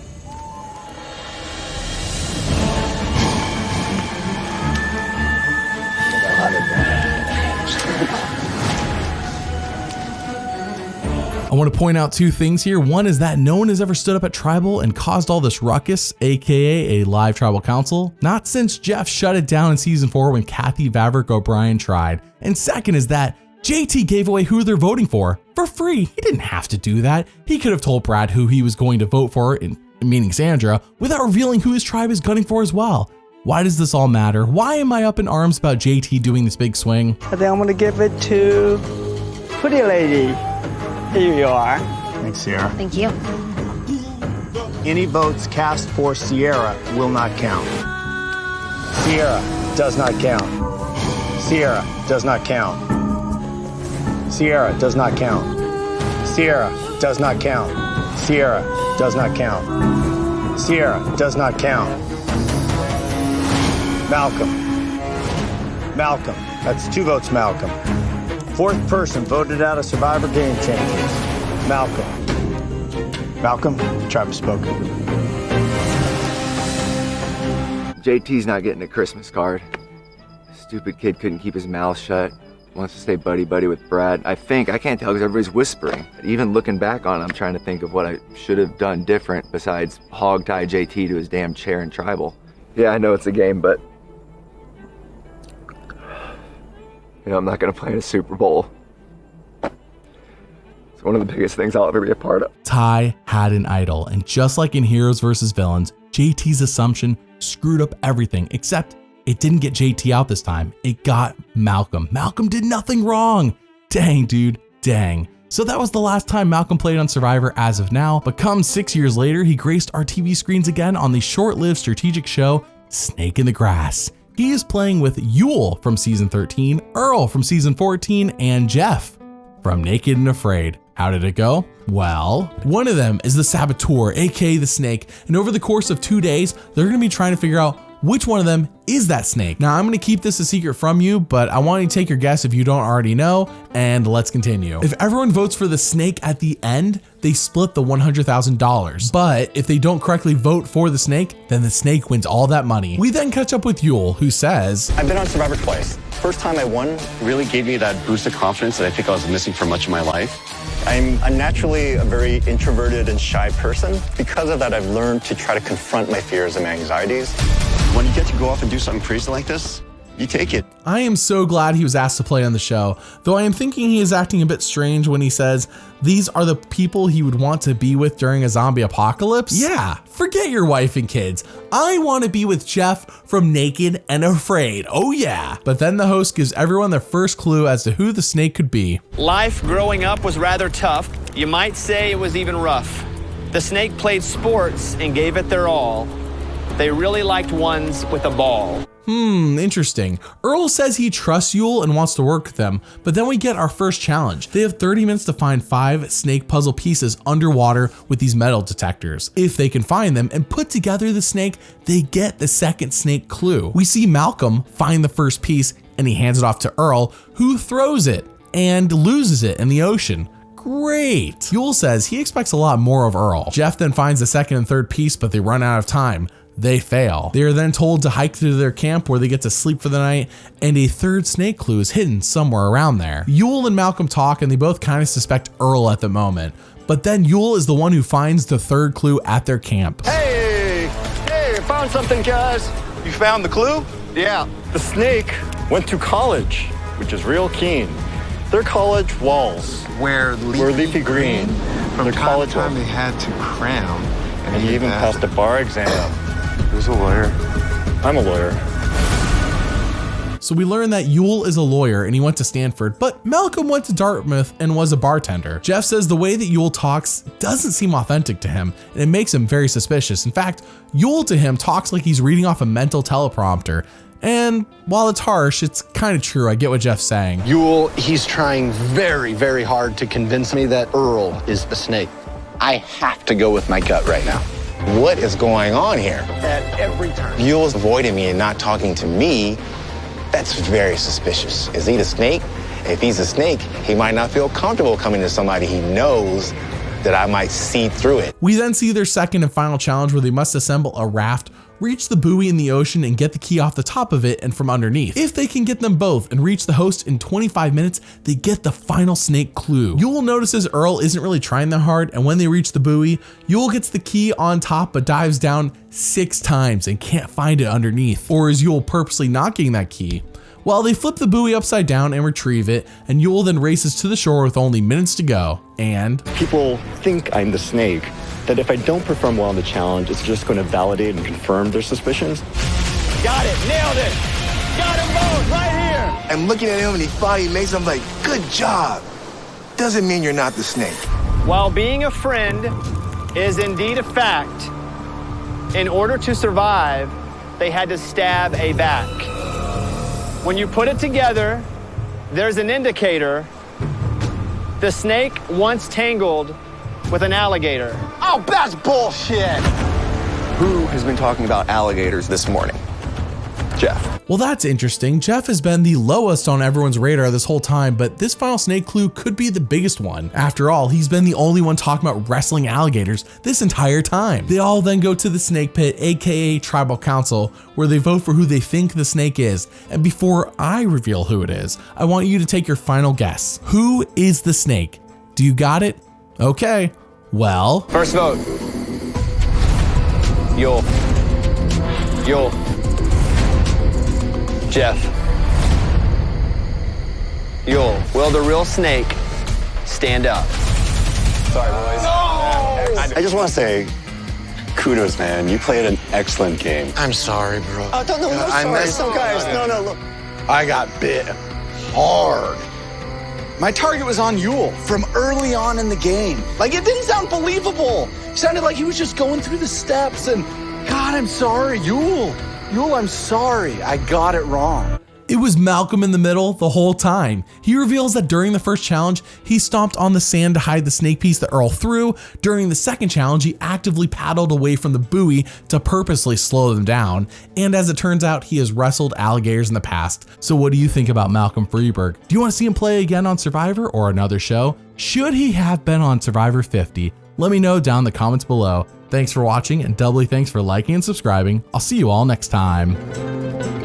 I want to point out 2 things here. One is that no one has ever stood up at tribal and caused all this ruckus, aka a live tribal council, not since Jeff shut it down in season 4 when Kathy Vavrick O'Brien tried. And second is that JT gave away who they're voting for free. He didn't have to do that. He could have told Brad who he was going to vote for, meaning Sandra, without revealing who his tribe is gunning for as well. Why does this all matter? Why am I up in arms about JT doing this big swing? I think I'm gonna give it to Pretty Lady. Here you are. Thanks, Sierra. Thank you. Any votes cast for Sierra will not count. Sierra does not count. Sierra does not count. Sierra does not count. Sierra does not count. Sierra does not count. Sierra does not count. Malcolm. Malcolm. That's 2 votes, Malcolm. 4th person voted out of Survivor Game Changers. Malcolm. Malcolm, tribe has spoken. JT's not getting a Christmas card. Stupid kid couldn't keep his mouth shut. Wants to stay buddy-buddy with Brad. I can't tell because everybody's whispering. Even looking back on it, I'm trying to think of what I should have done different besides hog-tie JT to his damn chair in tribal. Yeah, I know it's a game, but you know, I'm not gonna play in a Super Bowl. It's one of the biggest things I'll ever be a part of. Ty had an idol, and just like in Heroes vs. Villains, JT's assumption screwed up everything, except it didn't get JT out this time. It got Malcolm. Malcolm did nothing wrong. Dang, dude, dang. So that was the last time Malcolm played on Survivor as of now, but come 6 years later, he graced our TV screens again on the short-lived strategic show, Snake in the Grass. He is playing with Yule from season 13, Earl from season 14, and Jeff from Naked and Afraid. How did it go? Well, one of them is the saboteur, aka the snake, and over the course of 2 days, they're gonna be trying to figure out which one of them is that snake. Now, I'm gonna keep this a secret from you, but I want you to take your guess if you don't already know, and let's continue. If everyone votes for the snake at the end, they split the $100,000. But if they don't correctly vote for the snake, then the snake wins all that money. We then catch up with Yule, who says, I've been on Survivor twice. First time I won really gave me that boost of confidence that I think I was missing for much of my life. I'm naturally a very introverted and shy person. Because of that, I've learned to try to confront my fears and my anxieties. When you get to go off and do something crazy like this, you take it. I am so glad he was asked to play on the show, though I am thinking he is acting a bit strange when he says these are the people he would want to be with during a zombie apocalypse. Yeah, forget your wife and kids. I want to be with Jeff from Naked and Afraid. Oh yeah. But then the host gives everyone their first clue as to who the snake could be. Life growing up was rather tough. You might say it was even rough. The snake played sports and gave it their all. They really liked ones with a ball. Interesting. Earl says he trusts Yule and wants to work with them, but then we get our first challenge. They have 30 minutes to find 5 snake puzzle pieces underwater with these metal detectors. If they can find them and put together the snake, they get the second snake clue. We see Malcolm find the first piece and he hands it off to Earl, who throws it and loses it in the ocean. Great. Yule says he expects a lot more of Earl. Jeff then finds the second and third piece, but they run out of time. They fail. They are then told to hike to their camp where they get to sleep for the night, and a third snake clue is hidden somewhere around there. Yule and Malcolm talk, and they both kind of suspect Earl at the moment. But then Yule is the one who finds the third clue at their camp. Hey, found something, guys. You found the clue? Yeah. The snake went to college, which is real keen. Their college walls were leafy green. From time to time they had to cram. And he even passed the bar exam. Who's a lawyer? I'm a lawyer. So we learn that Yule is a lawyer and he went to Stanford, but Malcolm went to Dartmouth and was a bartender. Jeff says the way that Yule talks doesn't seem authentic to him, and it makes him very suspicious. In fact, Yule to him talks like he's reading off a mental teleprompter. And while it's harsh, it's kind of true. I get what Jeff's saying. Yule, he's trying very, very hard to convince me that Earl is the snake. I have to go with my gut right now. What is going on here? At every turn. Yule's avoiding me and not talking to me. That's very suspicious. Is he the snake? If he's a snake, he might not feel comfortable coming to somebody he knows that I might see through it. We then see their second and final challenge where they must assemble a raft, reach the buoy in the ocean, and get the key off the top of it and from underneath. If they can get them both and reach the host in 25 minutes, they get the final snake clue. Yule notices Earl isn't really trying that hard, and when they reach the buoy, Yule gets the key on top but dives down 6 times and can't find it underneath. Or is Yule purposely not getting that key? Well, they flip the buoy upside down and retrieve it, and Yule then races to the shore with only minutes to go. And people think I'm the snake, that if I don't perform well on the challenge, it's just going to validate and confirm their suspicions. Got it, nailed it. Got them both right here. I'm looking at him and he finally makes him like, good job. Doesn't mean you're not the snake. While being a friend is indeed a fact, in order to survive, they had to stab a back. When you put it together, there's an indicator. The snake once tangled with an alligator. Oh, that's bullshit. Who has been talking about alligators this morning? Jeff. Well, that's interesting. Jeff has been the lowest on everyone's radar this whole time, but this final snake clue could be the biggest one. After all, he's been the only one talking about wrestling alligators this entire time. They all then go to the snake pit, aka tribal council, where they vote for who they think the snake is. And before I reveal who it is, I want you to take your final guess. Who is the snake? Do you got it? Okay, well. First vote. Yule. Jeff. Yule. Will the real snake stand up? Sorry, boys. No! I just want to say, kudos, man. You played an excellent game. I'm sorry, bro. Oh, no, guys, no, look. I got bit hard. My target was on Yule from early on in the game. Like, it didn't sound believable. It sounded like he was just going through the steps and, God, I'm sorry, Yule. Yule, I'm sorry. I got it wrong. It was Malcolm in the middle the whole time. He reveals that during the first challenge, he stomped on the sand to hide the snake piece that Earl threw. During the second challenge, he actively paddled away from the buoy to purposely slow them down. And as it turns out, he has wrestled alligators in the past. So what do you think about Malcolm Freberg? Do you want to see him play again on Survivor or another show? Should he have been on Survivor 50? Let me know down in the comments below. Thanks for watching, and doubly thanks for liking and subscribing. I'll see you all next time.